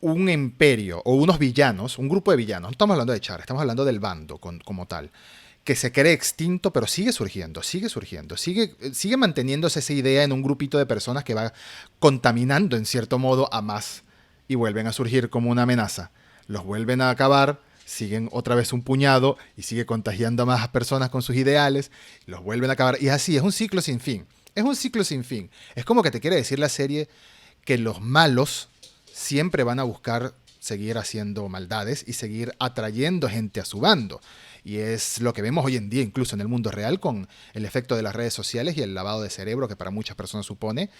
un imperio o unos villanos, un grupo de villanos. No estamos hablando de Char, estamos hablando del bando como tal, que se cree extinto, pero sigue manteniéndose esa idea en un grupito de personas que va contaminando en cierto modo a más y vuelven a surgir como una amenaza. Los vuelven a acabar, siguen otra vez un puñado y sigue contagiando a más personas con sus ideales, los vuelven a acabar y así, es un ciclo sin fin. Es un ciclo sin fin. Es como que te quiere decir la serie que los malos siempre van a buscar seguir haciendo maldades y seguir atrayendo gente a su bando. Y es lo que vemos hoy en día, incluso en el mundo real, con el efecto de las redes sociales y el lavado de cerebro que para muchas personas supone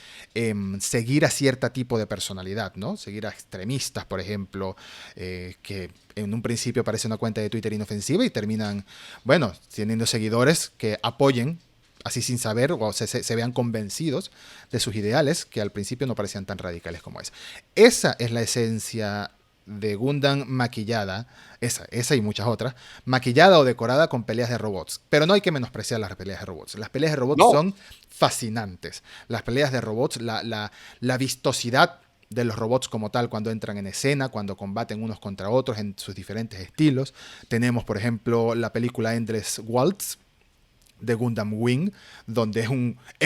seguir a cierto tipo de personalidad, ¿no? Seguir a extremistas, por ejemplo, que en un principio parece una cuenta de Twitter inofensiva y terminan, bueno, teniendo seguidores que apoyen así sin saber o se vean convencidos de sus ideales que al principio no parecían tan radicales como es. Esa es la esencia de Gundam maquillada, esa y muchas otras, maquillada o decorada con peleas de robots. Pero no hay que menospreciar las peleas de robots. Las peleas de robots No, son fascinantes. Las peleas de robots, la vistosidad de los robots como tal cuando entran en escena, cuando combaten unos contra otros en sus diferentes estilos. Tenemos, por ejemplo, la película Endless Waltz, de Gundam Wing, donde es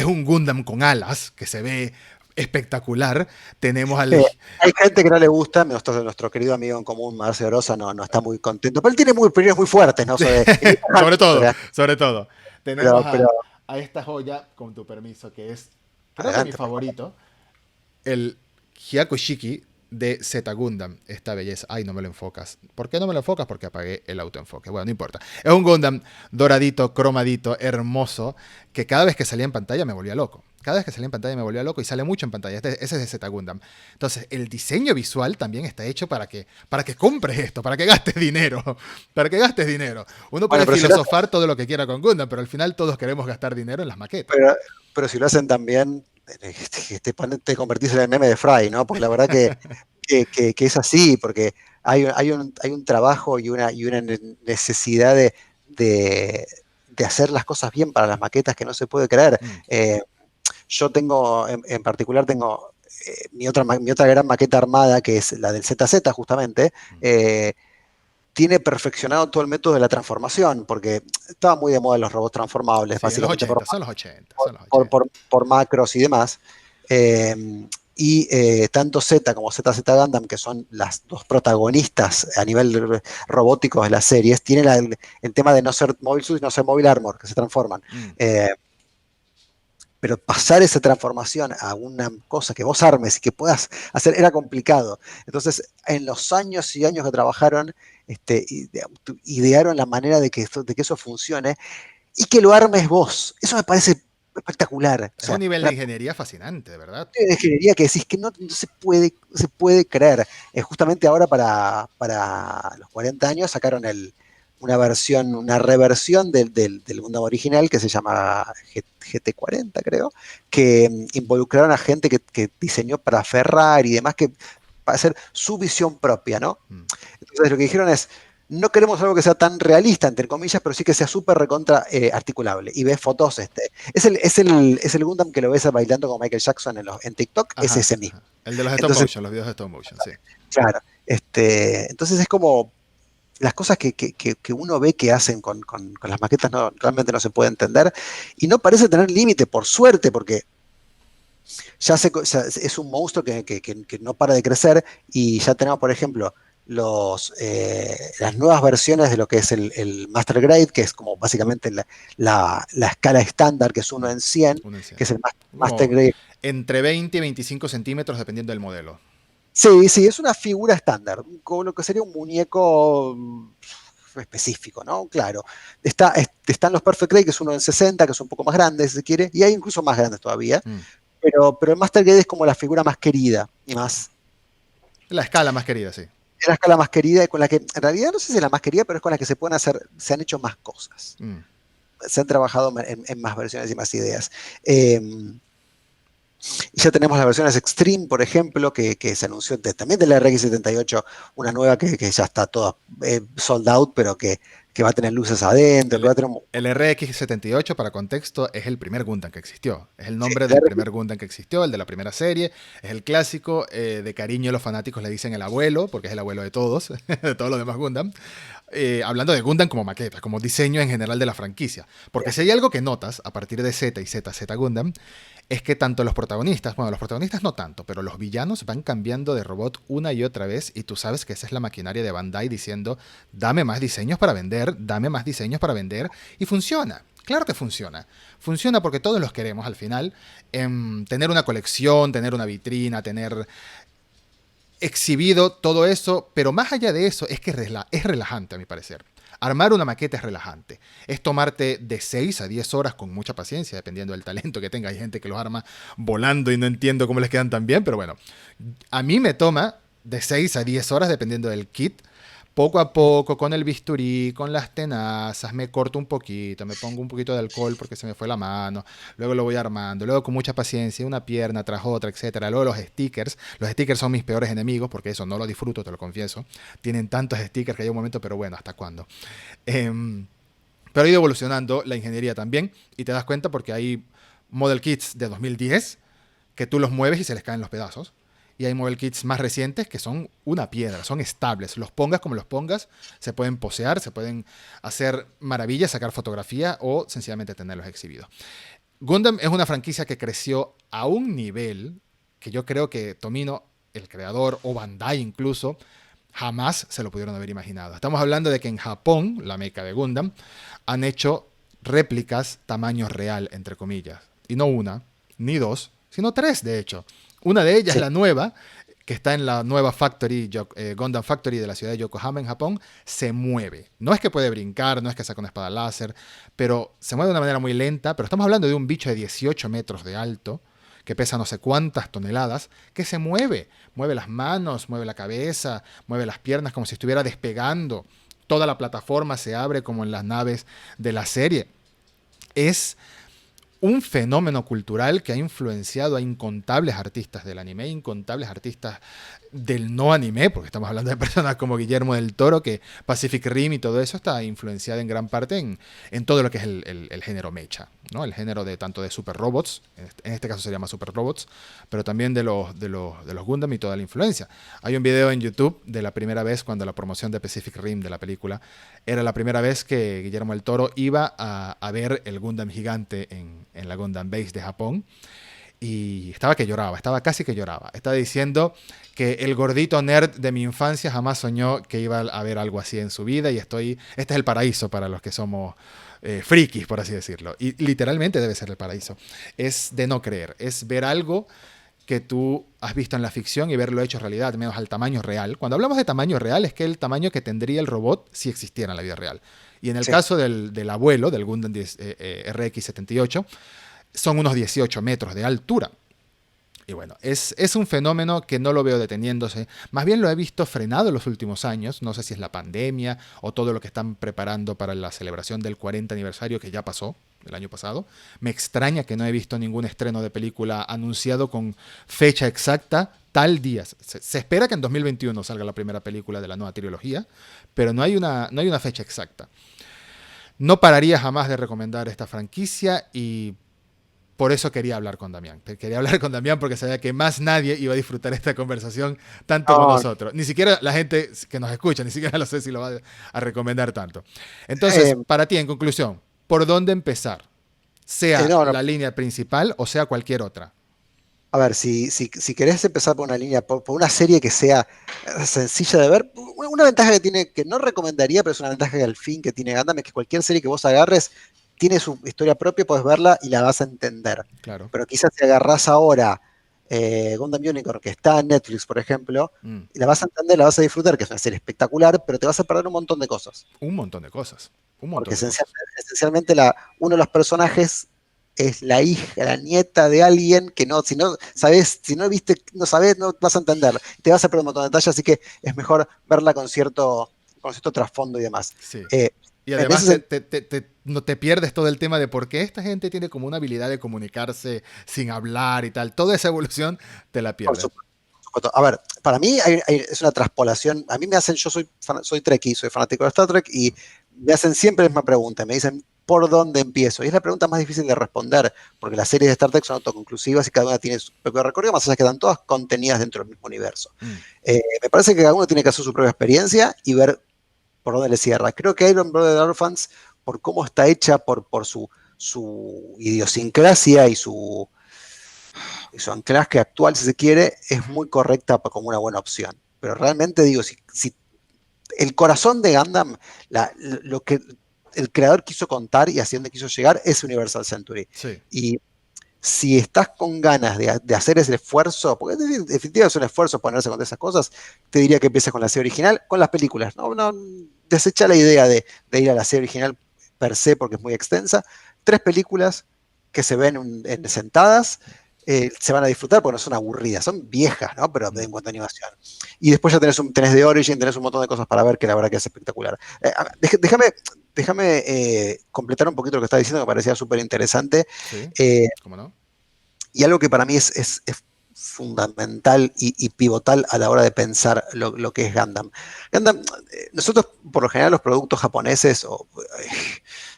un Gundam con alas, que se ve espectacular. Tenemos al... hay gente que no le gusta, nuestro querido amigo en común, Marcio Rosa, no está muy contento, pero él tiene opiniones muy fuertes, ¿no? sobre todo, sobre todo. Tenemos pero a esta joya, con tu permiso, que es, creo que mi adelante, por favor. favorito, el Hyakushiki de Z Gundam, esta belleza. Ay, no me lo enfocas. ¿Por qué no me lo enfocas? Porque apagué el autoenfoque. Bueno, no importa. Es un Gundam doradito, cromadito, hermoso, que cada vez que salía en pantalla me volvía loco. Cada vez que salía en pantalla me volvía loco y sale mucho en pantalla. Ese es de Z Gundam. Entonces, el diseño visual también está hecho para que compres esto, para que gastes dinero. Para que gastes dinero. Uno Bueno, puede filosofar todo lo que quiera con Gundam, pero al final todos queremos gastar dinero en las maquetas. pero, pero si lo hacen también, te convertís en el meme de Fry, ¿no? Porque la verdad que es así, porque hay un trabajo y una necesidad de hacer las cosas bien para las maquetas que no se puede creer. Mm, Yo tengo, en particular, tengo mi otra gran maqueta armada, que es la del ZZ, justamente. mm. Tiene perfeccionado todo el método de la transformación, porque estaba muy de moda los robots transformables, Sí, en los básicamente 80, son los 80, son los 80. por macros y demás. Tanto Z como ZZ Gundam, que son las dos protagonistas a nivel robótico de las series, tienen el tema de no ser Mobile Suit y no ser Mobile Armor, que se transforman. Mm. Pero pasar esa transformación a una cosa que vos armes y que puedas hacer era complicado. Entonces, en los años y años que trabajaron, idearon la manera de que eso funcione y que lo armes vos. Eso me parece espectacular. O Es un sea, nivel de una ingeniería fascinante, de verdad. de ingeniería que decís que no se puede creer. Justamente ahora para los 40 años sacaron una reversión del Gundam original que se llama GT40, creo, que involucraron a gente que diseñó para Ferrari y demás, que para hacer su visión propia, ¿no? Mm. Entonces lo que dijeron es, no queremos algo que sea tan realista, entre comillas, pero sí que sea súper recontra articulable. Y ves fotos, es el Gundam que lo ves bailando con Michael Jackson en TikTok, es Ajá, ese mismo. ajá. El de los stop Entonces, motion, los videos de stop motion, sí. claro, entonces es como las cosas que uno ve que hacen con las maquetas realmente no se puede entender y no parece tener límite, por suerte, porque ya es un monstruo que no para de crecer y ya tenemos, por ejemplo, las nuevas versiones de lo que es el Master Grade, que es como básicamente la escala estándar, que es uno Mm. en 100, Un que anciano. es el Master Como Grade. entre 20 y 25 centímetros, dependiendo del modelo. Sí, sí, es una figura estándar, como lo que sería un muñeco específico, ¿no? Claro. Están los Perfect Grade, que es uno en 60, que es un poco más grande, si se quiere, y hay incluso más grandes todavía, Mm. pero el Master Grade es como la figura más querida y más, La escala más querida, sí. es la escala más querida y con la que, en realidad no sé si es la más querida, pero es con la que se han hecho más cosas. Mm. Se han trabajado en más versiones y más ideas. Eh, Y ya tenemos las versiones Extreme, por ejemplo, que se anunció también de la RX-78, una nueva que ya está toda sold out, pero que que va a tener luces adentro, que va El, a tener... el RX-78, para contexto, es el primer Gundam que existió. Es el Sí, nombre del primer Gundam que existió, el de la primera serie. Es el clásico. De cariño los fanáticos le dicen el abuelo, porque es el abuelo de todos, de todos los demás Gundam. Hablando de Gundam como maqueta, como diseño en general de la franquicia. Porque si hay algo que notas a partir de Z y ZZ Gundam, es que tanto los protagonistas, bueno, los protagonistas no tanto, pero los villanos van cambiando de robot una y otra vez y tú sabes que esa es la maquinaria de Bandai diciendo, dame más diseños para vender, dame más diseños para vender y funciona. Claro que funciona. Funciona porque todos los queremos al final. Tener una colección, tener una vitrina, tener exhibido todo eso, pero más allá de eso es que es relajante a mi parecer. Armar una maqueta es relajante. Es tomarte de 6 a 10 horas con mucha paciencia, dependiendo del talento que tenga. Hay gente que los arma volando y no entiendo cómo les quedan tan bien, pero bueno. A mí me toma de 6 a 10 horas, dependiendo del kit, poco a poco, con el bisturí, con las tenazas, me corto un poquito, me pongo un poquito de alcohol porque se me fue la mano, luego lo voy armando, luego con mucha paciencia, una pierna tras otra, etcétera. Luego los stickers son mis peores enemigos porque eso no lo disfruto, te lo confieso. Tienen tantos stickers que hay un momento, pero bueno, ¿hasta cuándo? Pero ha ido evolucionando la ingeniería también y te das cuenta porque hay model kits de 2010 que tú los mueves y se les caen los pedazos. Y hay model kits más recientes que son una piedra, son estables. Los pongas como los pongas, se pueden posear, se pueden hacer maravillas, sacar fotografía o sencillamente tenerlos exhibidos. Gundam es una franquicia que creció a un nivel que yo creo que Tomino, el creador, o Bandai incluso, jamás se lo pudieron haber imaginado. Estamos hablando de que en Japón, la meca de Gundam, han hecho réplicas tamaño real, entre comillas. Y no una, ni dos, sino tres, de hecho. Una de ellas, sí, la nueva, que está en la nueva Factory, Gundam Factory de la ciudad de Yokohama, en Japón, se mueve. No es que puede brincar, no es que saca una espada láser, pero se mueve de una manera muy lenta. Pero estamos hablando de un bicho de 18 metros de alto, que pesa no sé cuántas toneladas, que se mueve. Mueve las manos, mueve la cabeza, mueve las piernas como si estuviera despegando. Toda la plataforma se abre como en las naves de la serie. Es un fenómeno cultural que ha influenciado a incontables artistas del anime, incontables artistas del no anime, porque estamos hablando de personas como Guillermo del Toro, que Pacific Rim y todo eso está influenciado en gran parte en todo lo que es el género mecha, ¿no? El género de tanto de super robots, en este caso se llama super robots, pero también de los Gundam y toda la influencia. Hay un video en YouTube de la primera vez cuando la promoción de Pacific Rim de la película era la primera vez que Guillermo del Toro iba a ver el Gundam gigante en la Gundam Base de Japón. Y estaba que lloraba, estaba casi que lloraba. Estaba diciendo que el gordito nerd de mi infancia jamás soñó que iba a ver algo así en su vida y este es el paraíso para los que somos frikis, por así decirlo. Y literalmente debe ser el paraíso. Es de no creer, es ver algo que tú has visto en la ficción y verlo hecho realidad, al menos al tamaño real. Cuando hablamos de tamaño real es que el tamaño que tendría el robot si existiera en la vida real. Y en el sí. caso del abuelo, del Gundam RX-78, son unos 18 metros de altura. Y bueno, es un fenómeno que no lo veo deteniéndose. Más bien lo he visto frenado en los últimos años. No sé si es la pandemia o todo lo que están preparando para la celebración del 40 aniversario que ya pasó el año pasado. Me extraña que no he visto ningún estreno de película anunciado con fecha exacta, tal día. Se espera que en 2021 salga la primera película de la nueva trilogía, pero no hay una fecha exacta. No pararía jamás de recomendar esta franquicia y por eso quería hablar con Damián. Quería hablar con Damián porque sabía que más nadie iba a disfrutar esta conversación tanto como No, nosotros. Ni siquiera la gente que nos escucha, ni siquiera lo sé si lo va a recomendar tanto. eh, Entonces, para ti, en conclusión, ¿por dónde empezar? Sea no, no. la línea principal o sea cualquier otra. A ver, si querés empezar por una línea, por una serie que sea sencilla de ver, una ventaja que tiene, que no recomendaría, pero es una ventaja que al fin que tiene Gundam, es que cualquier serie que vos agarres tiene su historia propia, puedes verla y la vas a entender. Claro. Pero quizás si agarrás ahora Gundam Unicorn, que está en Netflix, por ejemplo, Mm, y la vas a entender, la vas a disfrutar, que es una serie espectacular, pero te vas a perder un montón de cosas. un montón de cosas. Un Porque montón de cosas. esencialmente uno de los personajes es la hija, la nieta de alguien que no, si no sabes, si no viste, no sabes, no vas a entender. Te vas a perder un montón de detalles, así que es mejor verla con cierto trasfondo y demás. Sí. Eh, Y en además ese sentido, no te pierdes todo el tema de por qué esta gente tiene como una habilidad de comunicarse sin hablar y tal. Toda esa evolución te la por pierdes. supuesto. A ver, para mí es una traspolación. A mí me hacen, yo soy Trekkie, soy fanático de Star Trek y me hacen siempre la misma pregunta, me dicen, ¿por dónde empiezo? Y es la pregunta más difícil de responder, porque las series de Star Trek son autoconclusivas y cada una tiene su propio recorrido, más allá de que están todas contenidas dentro del mismo universo. Mm, Me parece que cada uno tiene que hacer su propia experiencia y ver por dónde le cierra. Creo que Iron Brother Orphans, por cómo está hecha, por su idiosincrasia y su anclaje actual, si se quiere, es muy correcta como una buena opción. Pero realmente digo, si el corazón de Gundam, lo que el creador quiso contar y hacia dónde quiso llegar es Universal Century. sí. Y si estás con ganas de hacer ese esfuerzo, porque definitivamente es un esfuerzo ponerse con esas cosas, te diría que empieces con la serie original, con las películas. No, desecha la idea de ir a la serie original per se porque es muy extensa. 3 películas que se ven sentadas, se van a disfrutar porque no son aburridas, son viejas, ¿no? Pero Mm. en cuanto a animación. Y después ya tenés de Origin, tenés un montón de cosas para ver que la verdad que es espectacular. Déjame completar un poquito lo que estaba diciendo, que me parecía súper interesante. Sí, Eh, ¿cómo no? y algo que para mí es fundamental y pivotal a la hora de pensar lo que es Gundam. Gundam, nosotros por lo general los productos japoneses,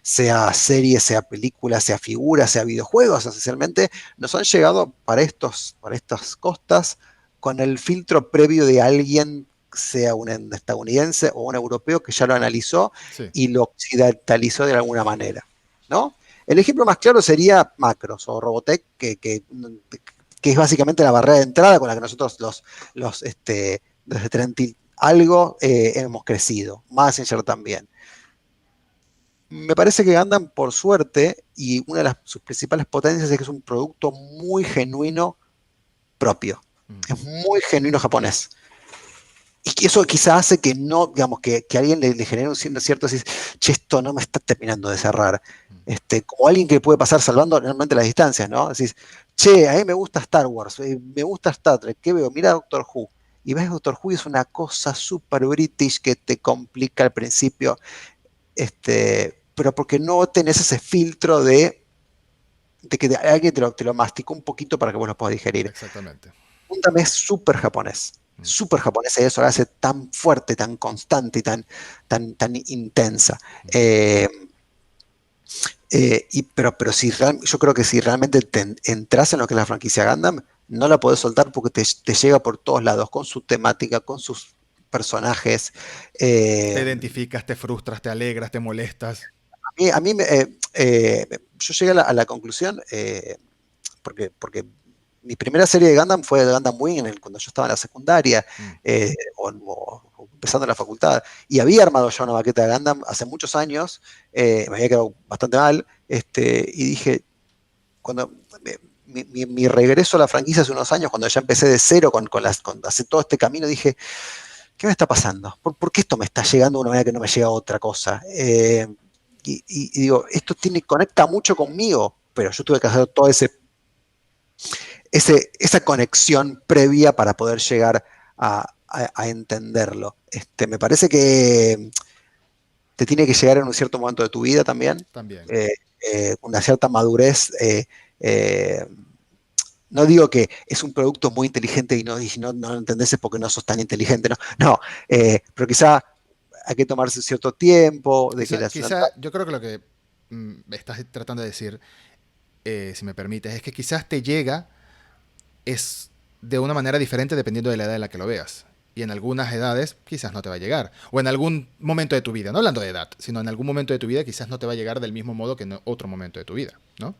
sea series, sea películas, sea figuras, sea videojuegos, esencialmente, nos han llegado para estas costas con el filtro previo de alguien, sea un estadounidense o un europeo, que ya lo analizó Sí, y lo occidentalizó de alguna manera, ¿no? El ejemplo más claro sería Macros o Robotech, que es básicamente la barrera de entrada con la que nosotros desde 30 y algo hemos crecido. Messenger también. Me parece que Gundam, por suerte, y una de sus principales potencias es que es un producto muy genuino propio. mm, Es muy genuino japonés. Y que eso quizá hace que no, digamos, que a alguien le genere un cierto, decir, che, esto no me está terminando de cerrar. mm. Como alguien que puede pasar salvando realmente las distancias, ¿no? Decís, che, a mí me gusta Star Wars, me gusta Star Trek, ¿qué veo? Mira Doctor Who. Y ves Doctor Who y es una cosa súper british que te complica al principio, pero porque no tenés ese filtro de que alguien te lo masticó un poquito para que vos lo puedas digerir. Exactamente. Gundam es Mm, súper japonés, y eso lo hace tan fuerte, tan constante y tan intensa. mm. Eh, pero yo creo que si realmente entras en lo que es la franquicia Gundam, no la podés soltar porque te llega por todos lados, con su temática, con sus personajes. Te Eh, identificas, te frustras, te alegras, te molestas. yo llegué a la conclusión, porque mi primera serie de Gundam fue de Gundam Wing cuando yo estaba en la secundaria, Mm, o empezando en la facultad, y había armado ya una maqueta de Gundam hace muchos años, me había quedado bastante mal, y dije, cuando mi regreso a la franquicia hace unos años, cuando ya empecé de cero con hacer todo este camino, dije, ¿qué me está pasando? ¿Por qué esto me está llegando de una manera que no me llega otra cosa? Y digo, esto conecta mucho conmigo, pero yo tuve que hacer todo esa conexión previa para poder llegar a entenderlo. Me parece que te tiene que llegar en un cierto momento de tu vida también, también. eh, una cierta madurez. Eh, no digo que es un producto muy inteligente y no lo entendés es porque no sos tan inteligente, no, pero quizá hay que tomarse cierto tiempo, de que Quizá, la quizá, yo creo que lo que estás tratando de decir, si me permites, es que quizás te llega es de una manera diferente dependiendo de la edad en la que lo veas. Y en algunas edades quizás no te va a llegar. O en algún momento de tu vida, no hablando de edad, sino en algún momento de tu vida quizás no te va a llegar del mismo modo que en otro momento de tu vida, ¿no?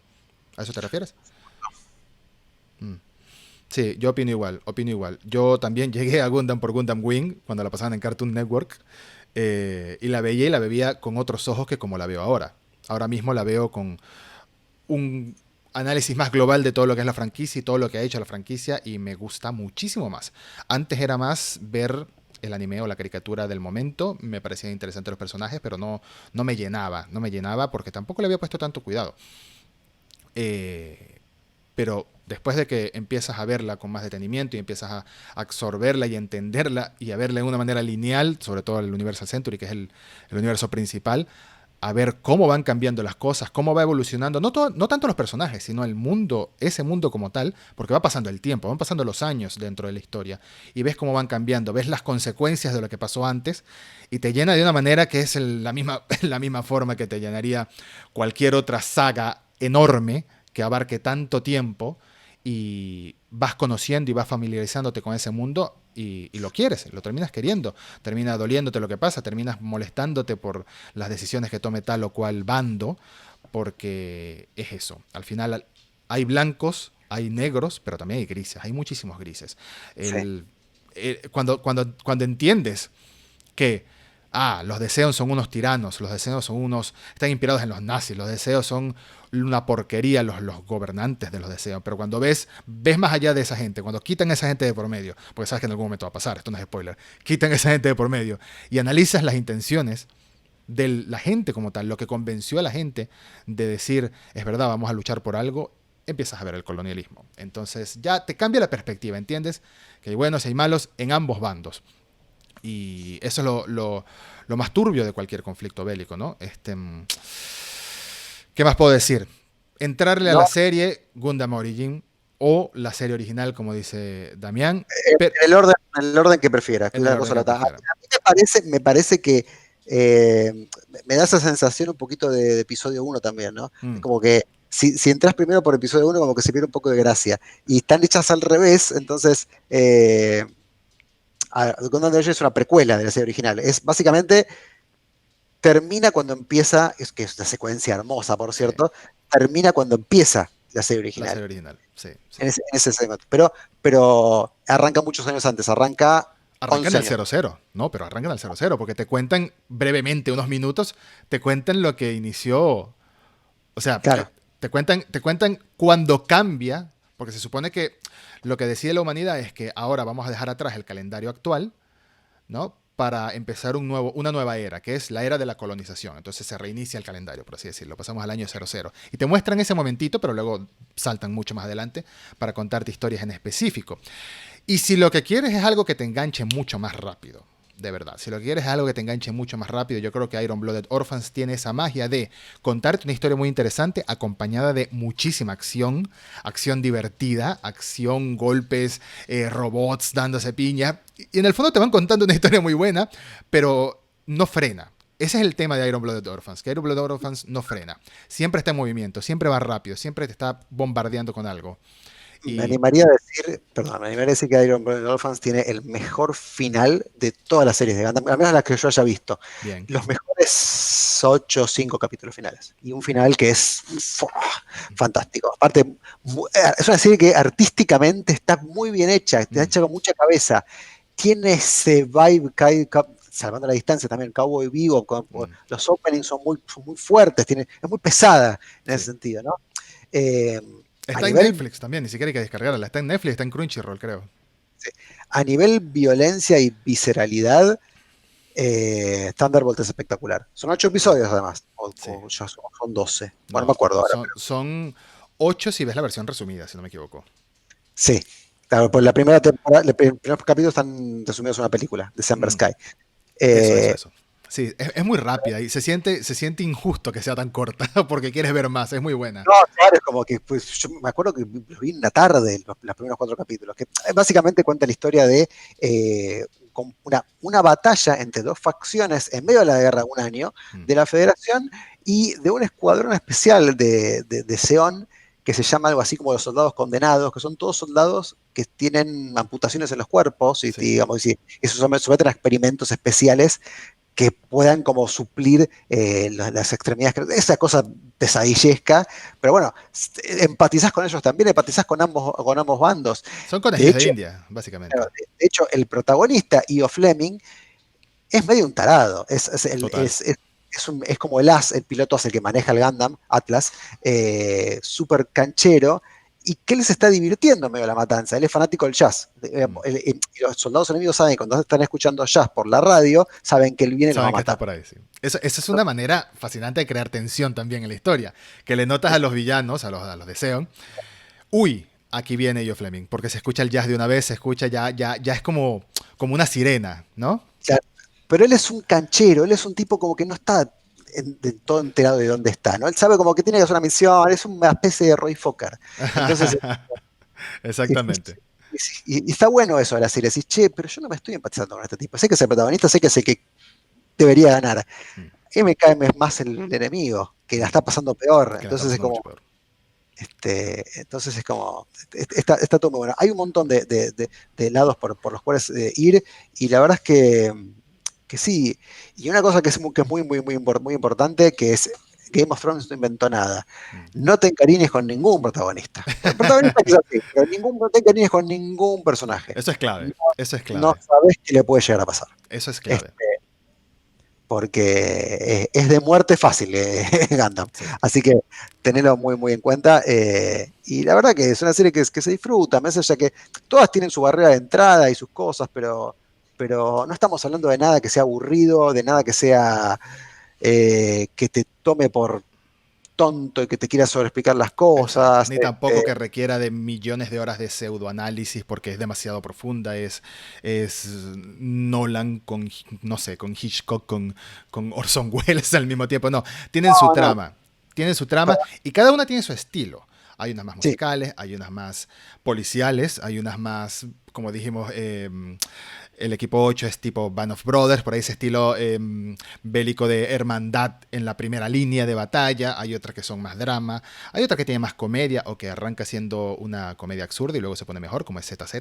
¿A eso te refieres? Mm. Sí, yo opino igual, opino igual. Yo también llegué a Gundam por Gundam Wing, cuando la pasaban en Cartoon Network, y la veía y la veía con otros ojos que como la veo ahora. Ahora mismo la veo con un análisis más global de todo lo que es la franquicia y todo lo que ha hecho la franquicia y me gusta muchísimo más. Antes era más ver el anime o la caricatura del momento, me parecían interesantes los personajes, pero no me llenaba, no me llenaba porque tampoco le había puesto tanto cuidado. Pero después de que empiezas a verla con más detenimiento y empiezas a absorberla y entenderla y a verla de una manera lineal, sobre todo el Universal Century, que es el universo principal, a ver cómo van cambiando las cosas, cómo va evolucionando, no tanto los personajes, sino el mundo, ese mundo como tal, porque va pasando el tiempo, van pasando los años dentro de la historia, y ves cómo van cambiando, ves las consecuencias de lo que pasó antes, y te llena de una manera que es la misma forma que te llenaría cualquier otra saga enorme que abarque tanto tiempo, y vas conociendo y vas familiarizándote con ese mundo y lo quieres, lo terminas queriendo, termina doliéndote lo que pasa, terminas molestándote por las decisiones que tome tal o cual bando, porque es eso, al final hay blancos, hay negros, pero también hay grises, hay muchísimos grises. Sí. Cuando entiendes que los deseos son unos tiranos, los deseos son unos, están inspirados en los nazis, los deseos son una porquería, los gobernantes de los deseos, pero cuando ves más allá de esa gente, cuando quitan a esa gente de por medio, porque sabes que en algún momento va a pasar, esto no es spoiler, quitan a esa gente de por medio y analizas las intenciones de la gente como tal, lo que convenció a la gente de decir, es verdad, vamos a luchar por algo, empiezas a ver el colonialismo. Entonces ya te cambia la perspectiva, ¿entiendes? Que hay buenos y hay malos en ambos bandos. Y eso es lo más turbio de cualquier conflicto bélico, ¿no? ¿Qué más puedo decir? Entrarle a No, la serie Gundam Origin o la serie original, como dice Damián, pero en el orden que prefieras, en una el cosa orden o la que otra. A prefiera. mí me parece que me da esa sensación un poquito de episodio uno también, ¿no? Es Mm, como que si entras primero por episodio uno como que se pierde un poco de gracia. Y están hechas al revés, entonces Gundam Dirge es una precuela de la serie original. Es básicamente termina cuando empieza, es que es una secuencia hermosa, por sí, cierto, termina cuando empieza la serie la original, serie original, sí, sí. en ese segmento. Pero arranca muchos años antes, arranca Arranca en 11 el años. 00, no, pero arranca en el 00, porque te cuentan brevemente, unos minutos, te cuentan lo que inició. O sea, Claro, te cuentan cuando cambia, porque se supone que lo que decide la humanidad es que ahora vamos a dejar atrás el calendario actual, ¿no? Para empezar una nueva era, que es la era de la colonización. Entonces se reinicia el calendario, por así decirlo. Pasamos al año 00. Y te muestran ese momentito, pero luego saltan mucho más adelante para contarte historias en específico. Y si lo que quieres es algo que te enganche mucho más rápido, de verdad, si lo que quieres es algo que te enganche mucho más rápido, yo creo que Iron Blooded Orphans tiene esa magia de contarte una historia muy interesante acompañada de muchísima acción, acción divertida, acción, golpes, robots dándose piña. Y en el fondo te van contando una historia muy buena, pero no frena. Ese es el tema de Iron Blooded Orphans, que Iron Blooded Orphans no frena. Siempre está en movimiento, siempre va rápido, siempre te está bombardeando con algo. me Y animaría a decir, perdón, me animaría a decir que Iron Blooded Orphans tiene el mejor final de todas las series de Gundam, al menos las que yo haya visto. bien, Los mejores 8 o 5 capítulos finales. Y un final que es fantástico. Aparte, es una serie que artísticamente está muy bien hecha, está mm, hecha con mucha cabeza. Tiene ese vibe, salvando la distancia también, Cowboy Vivo, mm, los openings son muy fuertes, es muy pesada en ese sí. sentido, ¿no? Eh, a Está en nivel Netflix también, ni siquiera hay que descargarla. Está en Netflix, está en Crunchyroll, creo. A nivel violencia y visceralidad, Thunderbolt es espectacular. Son 8 episodios además, Sí. o ya son 12. Bueno, no me No, acuerdo ahora. son 8 si ves la versión resumida, si no me equivoco. Sí, claro, pues la primera temporada, los primeros capítulos están resumidos en una película, December Mm, Sky. eso, eso, Eh, eso. Sí, es muy rápida y se siente injusto que sea tan corta porque quieres ver más, es muy buena. no, claro, es como que pues, yo me acuerdo que los vi en la tarde, los primeros 4 capítulos, que básicamente cuenta la historia de una batalla entre dos facciones en medio de la guerra de un año Mm, de la Federación y de un escuadrón especial de Seón que se llama algo así como los soldados condenados, que son todos soldados que tienen amputaciones en los cuerpos y, sí. digamos, y eso someten a experimentos especiales que puedan como suplir las extremidades, esa cosa pesadillesca, pero bueno, empatizás con ellos también, empatizás con ambos bandos. Son De conejillos de hecho, India, básicamente. el protagonista, Io Fleming, es medio un tarado, Total. es como el piloto es el que maneja el Gundam, Atlas, súper canchero, y que él se está divirtiendo en medio de la matanza. Él es fanático del jazz. Mm. Y los soldados enemigos saben que cuando están escuchando jazz por la radio, saben que él viene y los va a Saben que está matar. por ahí, sí. Esa es una manera fascinante de crear tensión también en la historia. Que le notas a los villanos, a los de Seon, uy, aquí viene Yo Fleming, porque se escucha el jazz de una vez, se escucha ya es como una sirena, ¿no? O sea, pero él es un canchero, él es un tipo como que no está. todo enterado de dónde está, ¿no? Él sabe como que tiene que hacer una misión, es una especie de Roy Fokker. Entonces, Exactamente. y está bueno eso de la serie, decís, che, pero yo no me estoy empatizando con este tipo, sé que es el protagonista, sé que es el que debería ganar. Mm. Y me cae más el enemigo, que la está pasando peor. Que la está Entonces es pasando mucho como, peor. está todo muy bueno. Hay un montón de lados por los cuales ir, y la verdad es que sí. Y una cosa que es muy importante, que es Game of Thrones no inventó nada. Mm. No te encariñes con ningún protagonista. El protagonista que es así, pero no te encariñes con ningún personaje. Eso es clave. No, Eso es no clave. sabes qué le puede llegar a pasar. Eso es Este, clave. porque es de muerte fácil, Gundam. Sí. Así que tenerlo muy en cuenta. Y la verdad que es una serie que se disfruta, más allá que todas tienen su barrera de entrada y sus cosas, pero no estamos hablando de nada que sea aburrido, de nada que sea que te tome por tonto y que te quiera sobreexplicar las Exacto. cosas. Ni tampoco que requiera de millones de horas de pseudoanálisis porque es demasiado profunda. Es Nolan con, no sé, con Hitchcock, con Orson Welles al mismo tiempo. No, tienen su No, trama. Tienen su trama y cada una tiene su estilo. Hay unas más sí, musicales, hay unas más policiales, hay unas más, como dijimos, el equipo 8 es tipo Band of Brothers, por ahí ese estilo bélico de hermandad en la primera línea de batalla. Hay otras que son más drama, hay otra que tiene más comedia o que arranca siendo una comedia absurda y luego se pone mejor, como es ZZ,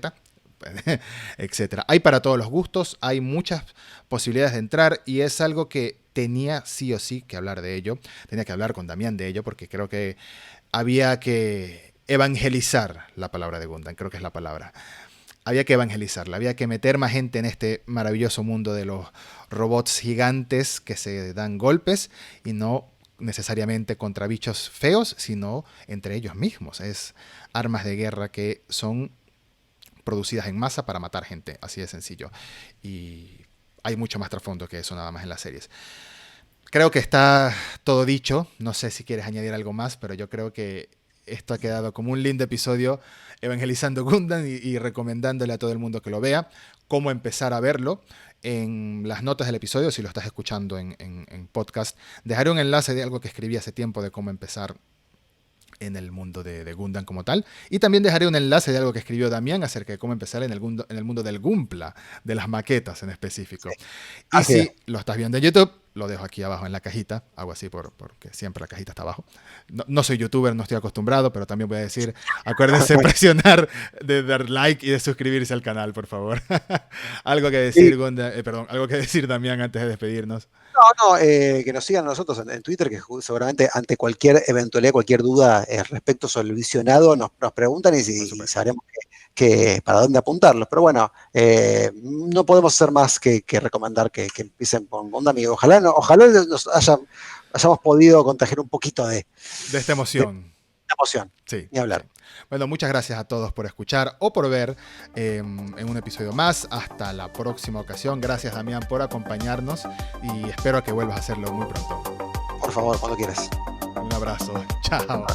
etcétera. Hay para todos los gustos, hay muchas posibilidades de entrar y es algo que tenía sí o sí que hablar de ello. Tenía que hablar con Damián de ello porque creo que había que evangelizar la palabra de Gundam, creo que es la palabra. Había que evangelizarla, había que meter más gente en este maravilloso mundo de los robots gigantes que se dan golpes y no necesariamente contra bichos feos, sino entre ellos mismos. Es armas de guerra que son producidas en masa para matar gente, así de sencillo. Y hay mucho más trasfondo que eso nada más en las series. Creo que está todo dicho, no sé si quieres añadir algo más, pero yo creo que esto ha quedado como un lindo episodio evangelizando Gundam y recomendándole a todo el mundo que lo vea, cómo empezar a verlo. En las notas del episodio, si lo estás escuchando en podcast, dejaré un enlace de algo que escribí hace tiempo de cómo empezar en el mundo de Gundam como tal. Y también dejaré un enlace de algo que escribió Damián acerca de cómo empezar en el mundo del Gumpla, de las maquetas en específico. Y así es. si lo estás viendo en YouTube, lo dejo aquí abajo en la cajita. Hago así porque siempre la cajita está abajo. No soy youtuber, no estoy acostumbrado, pero también voy a decir, acuérdense presionar, de dar like y de suscribirse al canal, por favor. Algo que decir, Gundam, perdón, algo que decir, Damián, antes de despedirnos. No, que nos sigan a nosotros en Twitter, que seguramente ante cualquier eventualidad, cualquier duda respecto sobre el visionado, nos preguntan Por y supuesto. sabremos que para dónde apuntarlos. Pero bueno, no podemos hacer más que recomendar que empiecen con Gundam y ojalá nos hayamos podido contagiar un poquito de De esta emoción. emoción, Sí, ni sí. hablar. Bueno, muchas gracias a todos por escuchar o por ver en un episodio más. Hasta la próxima ocasión. Gracias, Damián, por acompañarnos y espero que vuelvas a hacerlo muy pronto. Por favor, cuando quieras. Un abrazo. Chao.